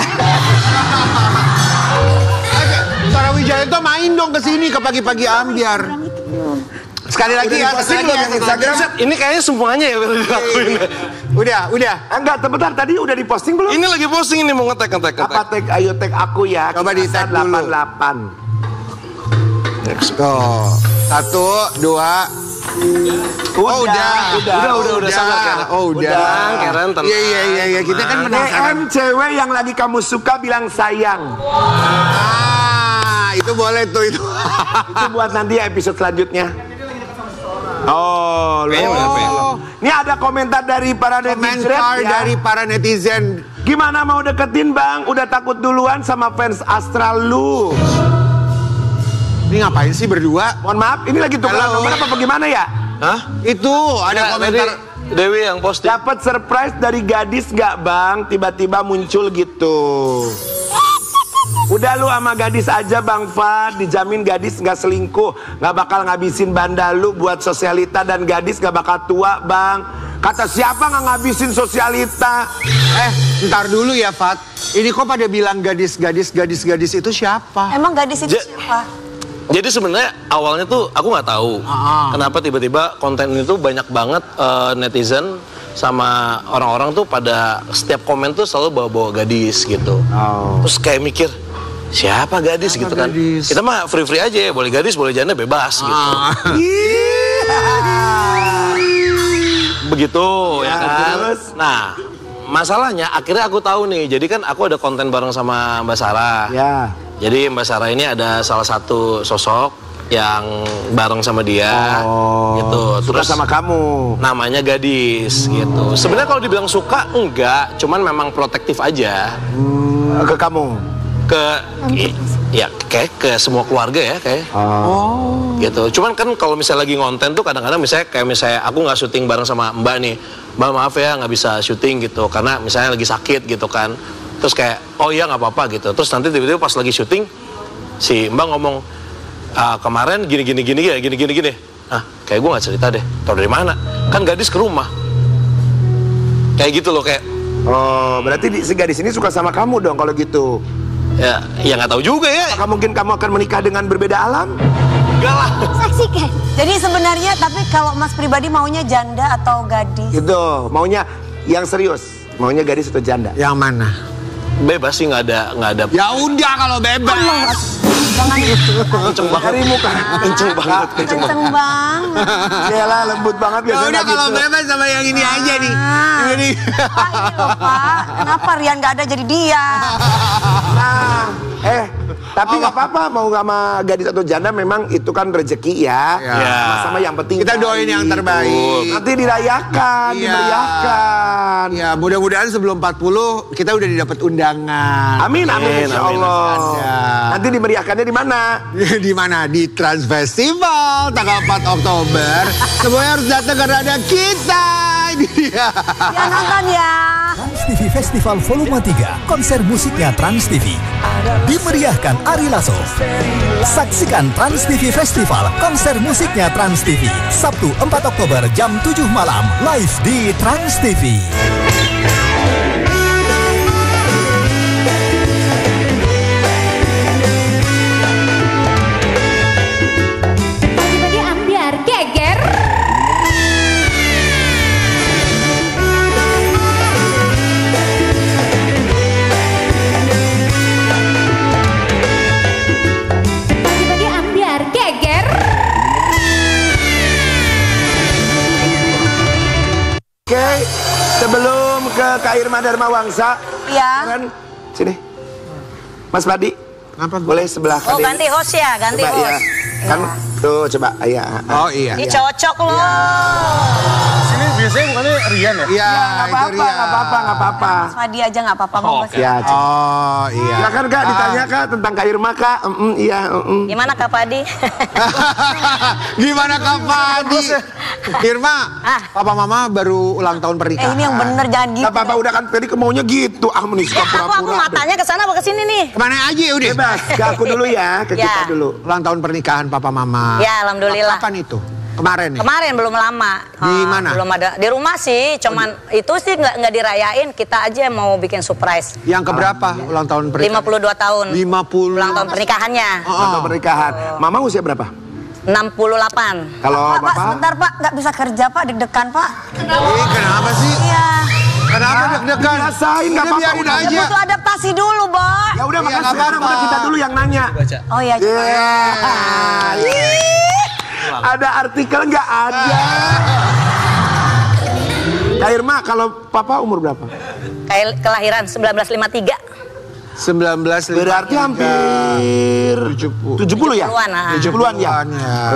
Sarah Wijayanto main dong ke sini ke pagi-pagi ambiar. Sekali lagi ya, sekali lagi ya. Instagram. Ini kayaknya semuanya ya udah dilakuin. Udah. Enggak, bentar tadi udah diposting belum? Ini lagi posting ini mau ngetek. Apa tag? Ayo tag aku ya. Coba di tag dulu. 88. Tuh. 1, 2. Oh udah sangat Karen. Oh udah. Karen tenang. Iya. Kita kan penasaran. DM cewek yang lagi kamu suka bilang sayang. Itu boleh tuh itu. Itu buat nanti episode selanjutnya. Oh, ini ada komentar dari para netizen dari para netizen. Gimana mau deketin Bang? Udah takut duluan sama fans Astral lu. Ini ngapain sih berdua? Mohon maaf, ini lagi tukeran nomor apa bagaimana ya? Hah? Itu ada komentar. Dewi yang posting. Dapat surprise dari gadis nggak Bang? Tiba-tiba muncul gitu. Udah lu sama gadis aja Bang Fad, dijamin gadis nggak selingkuh, nggak bakal ngabisin banda lu buat sosialita dan gadis nggak bakal tua Bang. Kata siapa nggak ngabisin sosialita? Ntar dulu ya Fat. Ini kok pada bilang gadis itu siapa? Emang gadis itu siapa? Jadi sebenarnya awalnya tuh aku nggak tahu kenapa tiba-tiba konten itu banyak banget netizen sama orang-orang tuh pada setiap komen tuh selalu bawa-bawa gadis gitu. Terus kayak mikir siapa gadis gitu kan? Kita mah free aja ya, boleh gadis boleh janda bebas gitu. Begitu ya kan. Nah masalahnya akhirnya aku tahu nih. Jadi kan aku ada konten bareng sama Mbak Sarah. Ya. Jadi Mbak Sarah ini ada salah satu sosok yang bareng sama dia gitu. Terus sama kamu. Namanya gadis gitu. Sebenarnya kalau dibilang suka enggak, cuman memang protektif aja. Ke kamu. Kayak ke semua keluarga ya kayak. Gitu. Cuman kan kalau misalnya lagi ngonten tuh kadang-kadang misalnya aku nggak syuting bareng sama Mbak nih. Mbak maaf ya nggak bisa syuting gitu karena misalnya lagi sakit gitu kan. Terus kayak oh iya nggak apa-apa gitu. Terus nanti tiba-tiba pas lagi syuting si Mbak ngomong kemarin gini. Kayak gue nggak cerita deh. Tahu dari mana? Kan gadis ke rumah. Kayak gitu loh kayak. Oh berarti si gadis ini suka sama kamu dong kalau gitu. Ya nggak tahu juga ya. Apakah mungkin kamu akan menikah dengan berbeda alam? Enggak lah. Saksikan. Jadi sebenarnya tapi kalau Mas pribadi maunya janda atau gadis? Gitu, maunya yang serius. Maunya gadis atau janda? Yang mana? Bebas sih nggak ada. Ya udah kalau bebas. Jangan kenceng banget. Dari muka. Kenceng banget. kenceng banget. Yalah lembut banget Ya biasanya udah kalau gitu. bebas sama yang ini aja nih. Pak, ini loh Pak. Kenapa Rian nggak ada jadi dia? Nah, Tapi nggak apa-apa, mau sama gadis atau janda memang itu kan rezeki ya. Sama-sama yang penting. Kita doain yang terbaik. Nanti dirayakan, dimeriahkan. Ya, mudah-mudahan sebelum 40 kita udah didapat undangan. Amin, insya Allah. Nanti dimeriahkannya di mana? Di mana? Di Trans Festival tanggal 4 Oktober. Semuanya harus datang karena ada kita. Ini dia. Ya nonton ya. Trans TV Festival Volume 3, konser musiknya Trans TV. Dimeriahkan Ari Lasso. Saksikan Trans TV Festival, konser musiknya Trans TV. Sabtu 4 Oktober jam 7 malam, live di Trans TV. Bagi-bagi ambiar geger. Bagi-bagi ambiar geger. Oke, sebelum ke Kak Irma Dharma Wangsa, kan sini, Mas Padi, boleh sebelah Oh, kali. ganti host ya, ganti Coba, host. ya. Kan tuh coba, ya. Oh iya. Ini cocok loh. Sini biasanya bukannya Rian ya? Iya, Nggak apa-apa. Mas Fadi aja nggak apa-apa. Bang. Ya, Oh iya. silakan Kak, ditanya Kak tentang Kak Irma Kak. Iya. Gimana Kak Padi? Gimana Kak Fadi? Irma, Papa Mama baru ulang tahun pernikahan. Ini yang bener jangan gitu. Nggak apa-apa, udah kan tadi kemaunya gitu. Nih suka Aku pura-pura. matanya ke sana apa ke sini nih? Kemana aja udah. Bebas, ke aku dulu ya, ke kita dulu. Ulang tahun pernikahan Papa Mama. Ya, alhamdulillah. Kapan itu? Kemarin ya? Kemarin belum lama. Di mana? Belum ada. Di rumah sih, cuman itu sih nggak dirayain. Kita aja mau bikin surprise. Yang keberapa ulang tahun pernikahan? 52 tahun. 50. Ulang tahun pernikahannya. Ulang tahun pernikahan. Mama usia berapa? 68. Kalau Pak, Bapak? sebentar Pak, nggak bisa kerja Pak, deg-degan Pak. Kenapa sih? Iya. Kenapa deg-degan? Biasain, nggak Udah apa-apa. biarin udah. aja. Ya butuh adaptasi dulu, Bo. Ya udah, Iya, makanya nggak sekarang apa-apa. udah kita dulu yang nanya. Oh iya. Ada artikel nggak ada? Kak Irma, kalau Papa umur berapa? Kayak kelahiran 1953. 19 Berarti hampir 70 ya? 70-an, 70-an ya?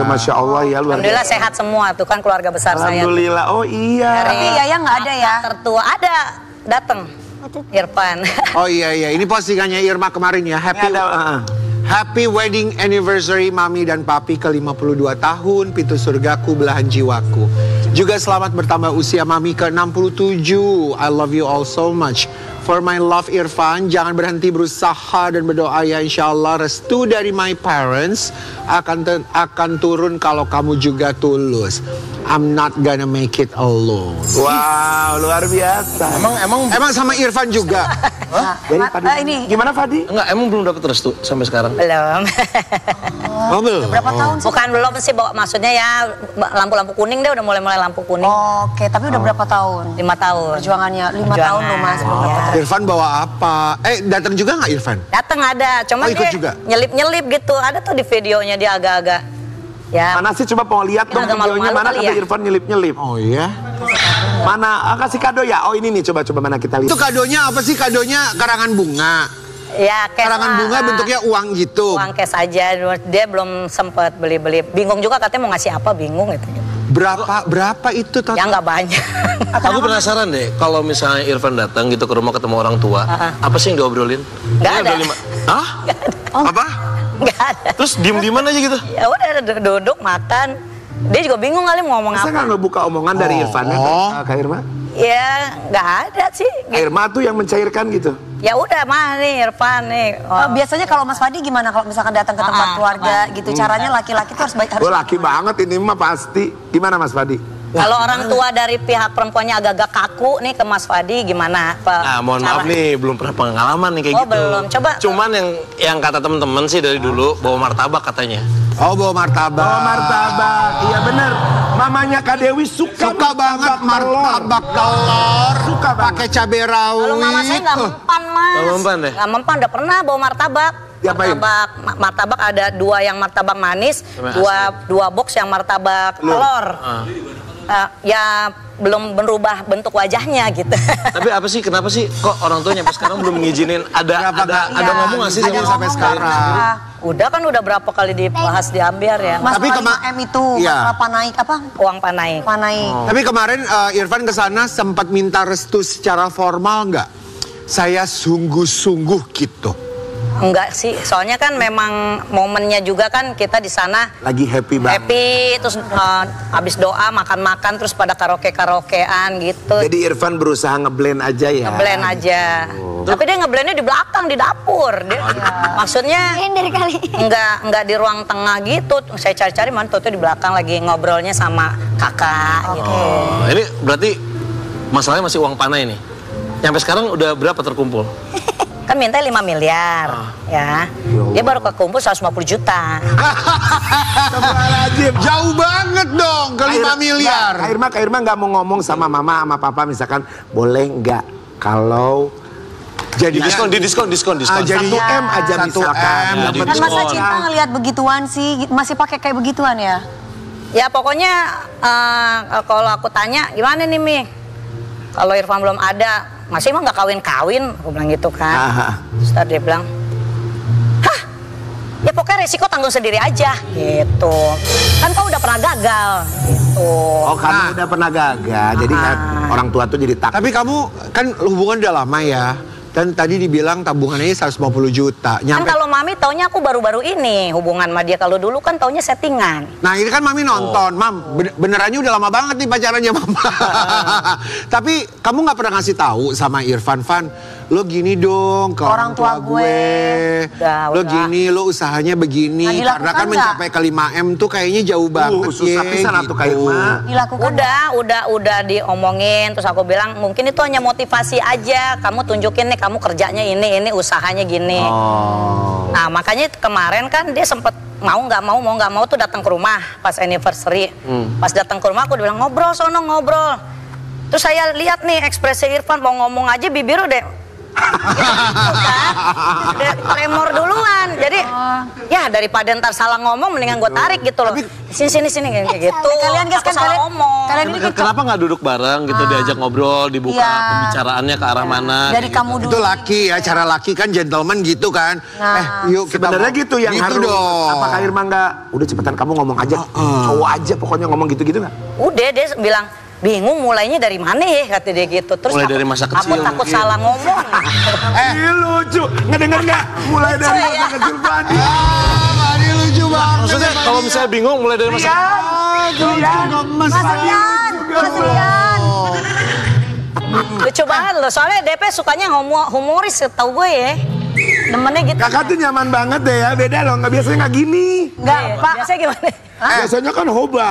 Masya Allah ya, luar Alhamdulillah biasa. sehat semua tuh kan keluarga besar saya. Alhamdulillah, oh iya. Tapi Yaya nggak ada ya? Tertua ada, datang. Irfan. Oh iya, ini postingannya Irma kemarin ya. Happy wedding anniversary Mami dan Papi ke 52 tahun, pintu surgaku, belahan jiwaku. Juga selamat bertambah usia Mami ke 67. I love you all so much. For my love Irfan, jangan berhenti berusaha dan berdoa ya, insya Allah restu dari my parents akan turun kalau kamu juga tulus. I'm not gonna make it alone. Wow, luar biasa. Emang sama Irfan juga. Jadi Fadi, gimana Fadi? Enggak, emang belum dapat restu sampai sekarang. Belum. Oh, belum. Berapa tahun sih? Bukan belum sih, maksudnya ya lampu-lampu kuning deh udah mulai lampu kuning. Oke, tapi udah berapa tahun? 5 tahun. Perjuangannya 5 tahun loh Mas. belum dapat restu. Irfan bawa apa? Datang juga nggak Irfan? Datang ada, cuman ikut dia juga? nyelip-nyelip gitu. Ada tuh di videonya dia agak-agak. Ya. Mana sih, coba mau lihat dong Agak videonya, malu-malu mana kali kata ya? Irfan nyelip-nyelip. Oh iya? Mana? Kasih kado ya? Oh ini nih, coba mana kita lihat. Itu kadonya apa sih? Kadonya karangan bunga. Ya, cash Karangan lah. bunga bentuknya uang gitu. Uang cash aja, dia belum sempet beli-beli. Bingung juga katanya mau ngasih apa, bingung gitu. Berapa itu total? Ya nggak banyak. Aku penasaran deh, kalau misalnya Irfan datang gitu ke rumah ketemu orang tua, apa sih yang diobrolin? Nggak Ini ada. Hah? Apa? Nggak ada. Terus diem-dieman aja gitu? Ya udah duduk makan. Dia juga bingung kali mau ngomong Masa apa. nggak ngebuka omongan dari Irfan ya, Kak Irma? Ya nggak ada sih. Kak Irma tuh yang mencairkan gitu. Ya udah mah nih Irfan nih. Biasanya kalau Mas Fadi gimana kalau misalkan datang ke tempat keluarga gitu? Caranya laki-laki tuh harus baik, harus Oh laki banget ini mah pasti. Gimana Mas Fadi? Kalau orang tua dari pihak perempuannya agak-agak kaku nih ke Mas Fadi gimana? Mohon maaf nih, belum pernah pengalaman nih kayak Oh, gitu. belum. Coba. Cuman yang kata temen-temen sih dari dulu bawa martabak katanya. Oh, bawa martabak. Bawa martabak, iya bener. Mamanya Kak Dewi suka banget martabak telur. Suka banget. Pakai cabai rawit. Kalau mama saya nggak mempan Mas. Nggak mempan deh? Nggak mempan, udah pernah bawa martabak. Diapain? Martabak ada 2 yang martabak manis, Sama dua box yang martabak telur. Ya belum berubah bentuk wajahnya gitu. Tapi apa sih, kenapa sih kok orang tua nyampe sekarang belum ngizinin? Ada ngomong nggak sih Ada sampai sekarang? Udah kan udah berapa kali dibahas di Ambiar ya. Mas Tapi 5M itu Iya. apa naik apa? Uang panaik. Panaik. Tapi kemarin Irfan kesana sempat minta restu secara formal nggak? Saya sungguh-sungguh gitu. Enggak sih, soalnya kan memang momennya juga kan kita di sana Lagi happy banget. happy, terus habis doa makan-makan terus pada karaoke-karaokean gitu. Jadi Irfan berusaha ngeblend aja ya. Ngeblend aja. Tapi dia ngeblendnya di belakang di dapur. Dia, maksudnya Dari kali. enggak di ruang tengah gitu. Saya cari-cari mana tuh di belakang lagi ngobrolnya sama kakak gitu. Oh, ini berarti masalahnya masih uang panai nih. Sampai sekarang udah berapa terkumpul? Kan minta 5 miliar ya. Dia baru kekumpul 150 juta. Jauh banget dong ke 5 miliar. Kak Irma nggak mau ngomong sama mama sama papa misalkan boleh nggak kalau Jadi diskon. Jadi 1 M aja 1 misalkan. M. Kan masa Cinta ngelihat begituan sih, masih pakai kayak begituan ya? Ya pokoknya kalau aku tanya gimana nih Mi? Kalau Irfan belum ada, masih emang nggak kawin-kawin? Aku bilang gitu kan. Terus tadi dia bilang, hah? Ya pokoknya resiko tanggung sendiri aja gitu. Kan kau udah pernah gagal gitu. Oh kamu udah pernah gagal, jadi orang tua tuh jadi takut. Tapi kamu kan hubungan udah lama ya. Dan tadi dibilang tabungannya 150 juta. Kan kalau Mami taunya aku baru-baru ini hubungan sama dia. Kalau dulu kan taunya settingan. Nah ini kan Mami nonton, Mam, benerannya udah lama banget nih pacarannya Mama. Tapi kamu nggak pernah ngasih tahu sama Irfan, Van, lo gini dong ke orang tua gue. Lo gini, lo usahanya begini. Nah, karena kan dilakukan mencapai ke 5M tuh kayaknya jauh banget. susah pisan atuh Kak Irma. Udah diomongin. Terus aku bilang mungkin itu hanya motivasi aja. Kamu tunjukin nih kamu kerjanya ini usahanya gini. Nah makanya kemarin kan dia sempet mau nggak mau tuh datang ke rumah pas anniversary. Pas datang ke rumah aku bilang ngobrol ngobrol. Terus saya lihat nih ekspresi Irfan mau ngomong aja bibir udah udah tremor duluan. Jadi ya daripada ntar salah ngomong mendingan gue tarik gitu loh. Sini kayak gitu. Kalian guys kan Kenapa nggak duduk bareng gitu, diajak ngobrol, dibuka pembicaraannya ke arah mana? Dari kamu dulu. Itu laki ya, cara laki kan gentleman gitu kan. Yuk kita Sebenarnya gitu yang gitu harus. dong. Apa Kak Irma nggak? Udah cepetan kamu ngomong aja. Cowok aja pokoknya ngomong gitu-gitu nggak? Udah dia bilang bingung mulainya dari mana ya kata dia gitu. Terus Mulai dari masa kecil aku takut mungkin. salah ngomong. Ini lucu, ngedenger nggak? Mulai dari masa kecil Fadi. Ini lucu banget. Maksudnya kalau misalnya bingung mulai dari masa Lucu banget loh, soalnya DP sukanya humoris tau gue ya. Demennya gitu. Kakak tuh nyaman banget deh ya, beda loh, nggak biasanya nggak gini. Enggak, Pak. Biasanya gimana? Biasanya kan hoba.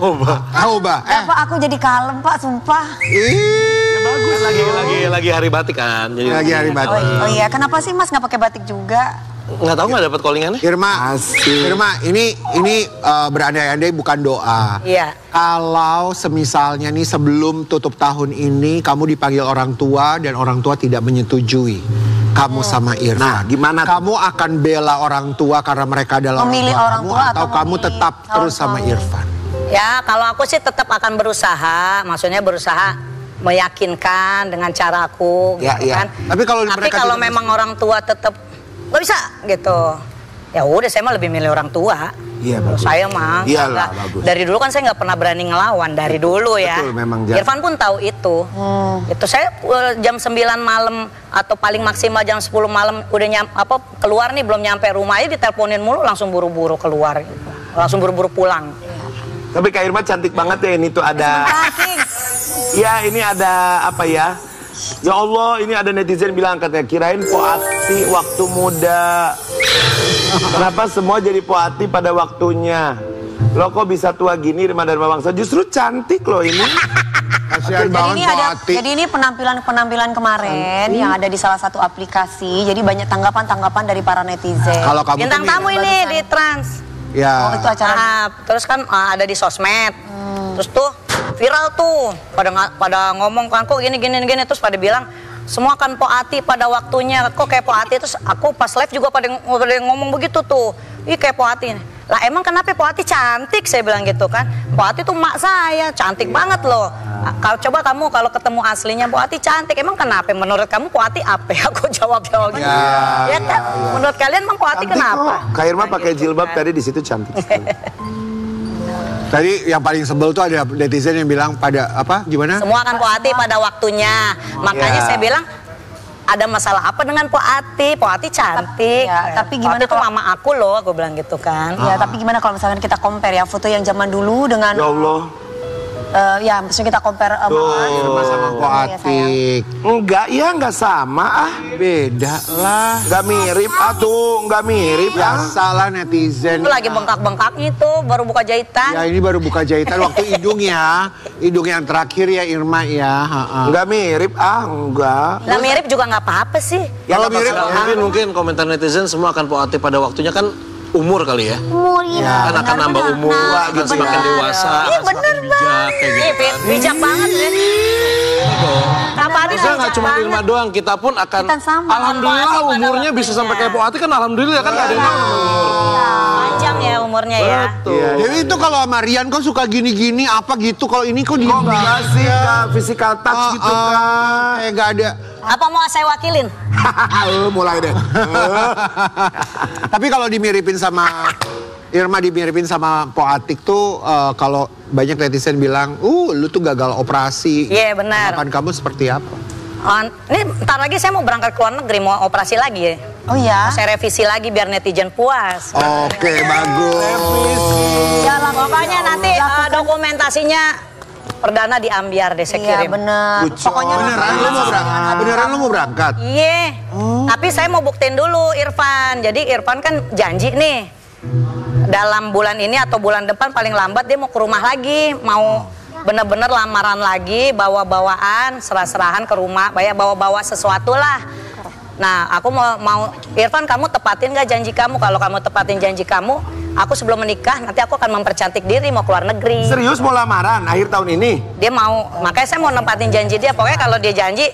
Hoba. Pak, aku jadi kalem, Pak, sumpah. Ya bagus. Lagi hari batik kan. Jadi Lagi hari batik. Oh iya, kenapa sih Mas nggak pakai batik juga? nggak tahu nggak dapat callingannya? Irma, ini berandai-andai bukan doa. Iya. Kalau semisalnya nih sebelum tutup tahun ini kamu dipanggil orang tua dan orang tua tidak menyetujui kamu sama Irfan. Nah, gimana tuh? Kamu akan bela orang tua karena mereka adalah Memilih orang kamu tua atau atau kamu memilih tetap terus sama Irfan? Ya, kalau aku sih tetap akan berusaha, maksudnya berusaha meyakinkan dengan cara aku, Ya, gitu ya. kan. Tapi kalau mereka kalau tidak memang orang tua tetap nggak bisa gitu, ya udah saya mah lebih milih orang tua. Iya, bagus. Saya mah Iyalah, nggak- bagus. dari dulu kan saya nggak pernah berani ngelawan dari dulu ya. Betul, memang jangan. Irfan pun tahu itu. Itu saya jam 9 malam atau paling maksimal jam 10 malam udah keluar nih belum nyampe rumah aja diteleponin mulu langsung buru-buru keluar gitu. Langsung buru-buru pulang. Tapi Kak Irma cantik banget ya, ini tuh ada. Ya ini ada apa ya? Ya Allah, ini ada netizen bilang katanya kirain Poati waktu muda. Kenapa semua jadi Poati pada waktunya? Lo kok bisa tua gini Dharma Bangsa? Justru cantik loh ini. Kasihan banget Jadi ini penampilan kemarin yang ada di salah satu aplikasi. Jadi banyak tanggapan dari para netizen. Kalau kamu Bintang tuh tamu ini di Trans. Ya. Oh, itu acara. Terus kan ada di sosmed. Terus tuh viral tuh pada ngomong kan kok gini terus pada bilang semua kan Poati pada waktunya kok kayak Poati. Terus aku pas live juga pada ngomong begitu tuh. Ih kayak Poati. Lah emang kenapa Po Ati cantik? Saya bilang gitu kan. Po Ati tuh mak saya, cantik banget loh. Kalau coba kamu kalau ketemu aslinya Po Ati cantik, emang kenapa? Menurut kamu Po Ati apa? Aku jawab gitu. Ya kan? Menurut kalian emang Po Ati kenapa? Kak Irma pakai jilbab tadi di situ cantik. Tadi yang paling sebel tuh ada netizen yang bilang pada apa? Gimana? Semua kan Po Ati pada waktunya. Makanya saya bilang ada masalah apa dengan Po Ati? Po Ati cantik. Tapi gimana itu mama aku loh, aku bilang gitu kan. Ya, tapi gimana kalau misalkan kita compare ya foto yang zaman dulu dengan Ya Allah. ya maksudnya kita compare Irma sama Po Atik. Enggak, ya enggak sama ah. Beda lah. Enggak mirip tuh, enggak mirip Salah netizen. Itu lagi bengkak-bengkaknya itu, baru buka jahitan. Ya ini baru buka jahitan waktu hidung ya. Hidung yang terakhir ya Irma ya. Enggak mirip enggak. Nah mirip juga nggak apa-apa sih. Kalau mirip mungkin komentar netizen semua akan Po Ati pada waktunya kan umur kali ya. Umur ya. Kan akan nambah umur, akan semakin dewasa, Iya akan semakin bijak kayak gitu kan. Bijak banget ya. Apa Ati Maksudnya nggak cuma Irma doang, kita pun akan alhamdulillah umurnya bisa sampai kayak Po Ati kan alhamdulillah kan nggak ada yang tahu umur. Panjang ya umurnya ya. Dewi itu kalau sama Rian kok suka gini-gini apa gitu, kalau ini kok Kok enggak sih physical touch gitu kan. Nggak ada. Apa mau saya wakilin? Mulai deh. Tapi kalau dimiripin sama Irma, dimiripin sama Po Atik tuh kalau banyak netizen bilang, lu tuh gagal operasi. Iya benar. Harapan kamu seperti apa? Ini ntar lagi saya mau berangkat ke luar negeri, mau operasi lagi ya. Oh iya? Saya revisi lagi biar netizen puas. Oke, bagus. Ya lah pokoknya nanti dokumentasinya perdana di Ambiar deh saya kirim. Iya bener. Pokoknya Beneran lu mau berangkat? Iya. Tapi saya mau buktiin dulu Irfan. Jadi Irfan kan janji nih. Dalam bulan ini atau bulan depan paling lambat dia mau ke rumah lagi. Mau bener-bener lamaran lagi, bawa-bawaan, serah-serahan ke rumah. Bawa-bawa sesuatu lah. Nah aku mau Irfan, kamu tepatin gak janji kamu? Kalau kamu tepatin janji kamu, aku sebelum menikah nanti aku akan mempercantik diri, mau keluar negeri. Serius mau lamaran akhir tahun ini? Dia mau, makanya saya mau nempatin janji dia. Pokoknya kalau dia janji,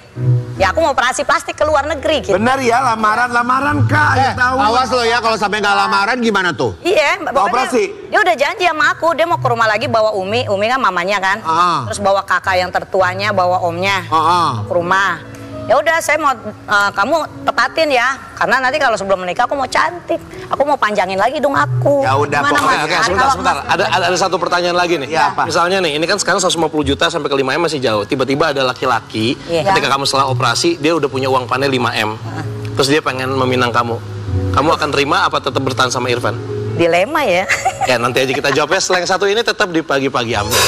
ya aku mau operasi plastik ke luar negeri gitu. Bener ya, lamaran Kak akhir tahun. Awas lo ya kalau sampai nggak lamaran gimana tuh? Iya, operasi. Dia udah janji sama aku, dia mau ke rumah lagi bawa Umi kan mamanya kan. Terus bawa kakak yang tertuanya, bawa omnya ke rumah. Ya udah saya mau kamu tepatin ya, karena nanti kalau sebelum menikah aku mau cantik, aku mau panjangin lagi dong aku. Ya udah Oke, sebentar. Ada satu pertanyaan lagi nih. Ya, apa? Misalnya nih, ini kan sekarang 150 juta sampai ke 5M masih jauh. Tiba-tiba ada laki-laki ketika kamu setelah operasi dia udah punya uang panai 5M. Terus dia pengen meminang kamu. Kamu akan terima apa tetap bertahan sama Irfan? Dilema ya. Ya nanti aja kita jawabnya. Setelah yang satu ini tetap di pagi-pagi Ambil.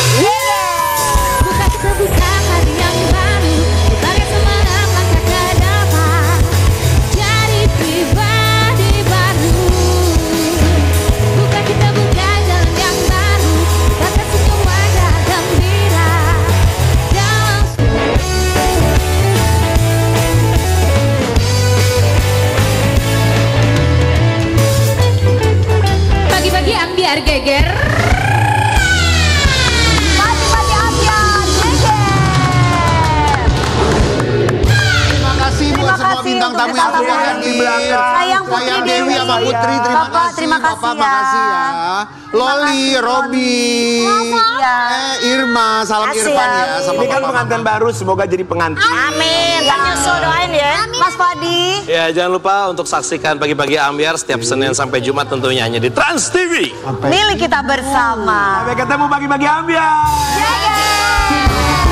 Pagi-pagi Ambiar geger. Pagi-pagi Ambiar geger. Terima kasih buat semua bintang tamu yang sudah hadir. Sayang Putri Dewi sama Putri, terima kasih. terima kasih Bapak, ya. makasih ya. Loli, Robi, Irma, salam Irfan ya. Ini kan pengantin baru, semoga jadi pengantin. Amin. Kan nyusul doain ya. Mas Fadi. Ya jangan lupa untuk saksikan pagi-pagi Ambiar setiap Senin sampai Jumat tentunya hanya di Trans TV. Milih kita bersama. Sampai ketemu pagi-pagi Ambiar. Geger.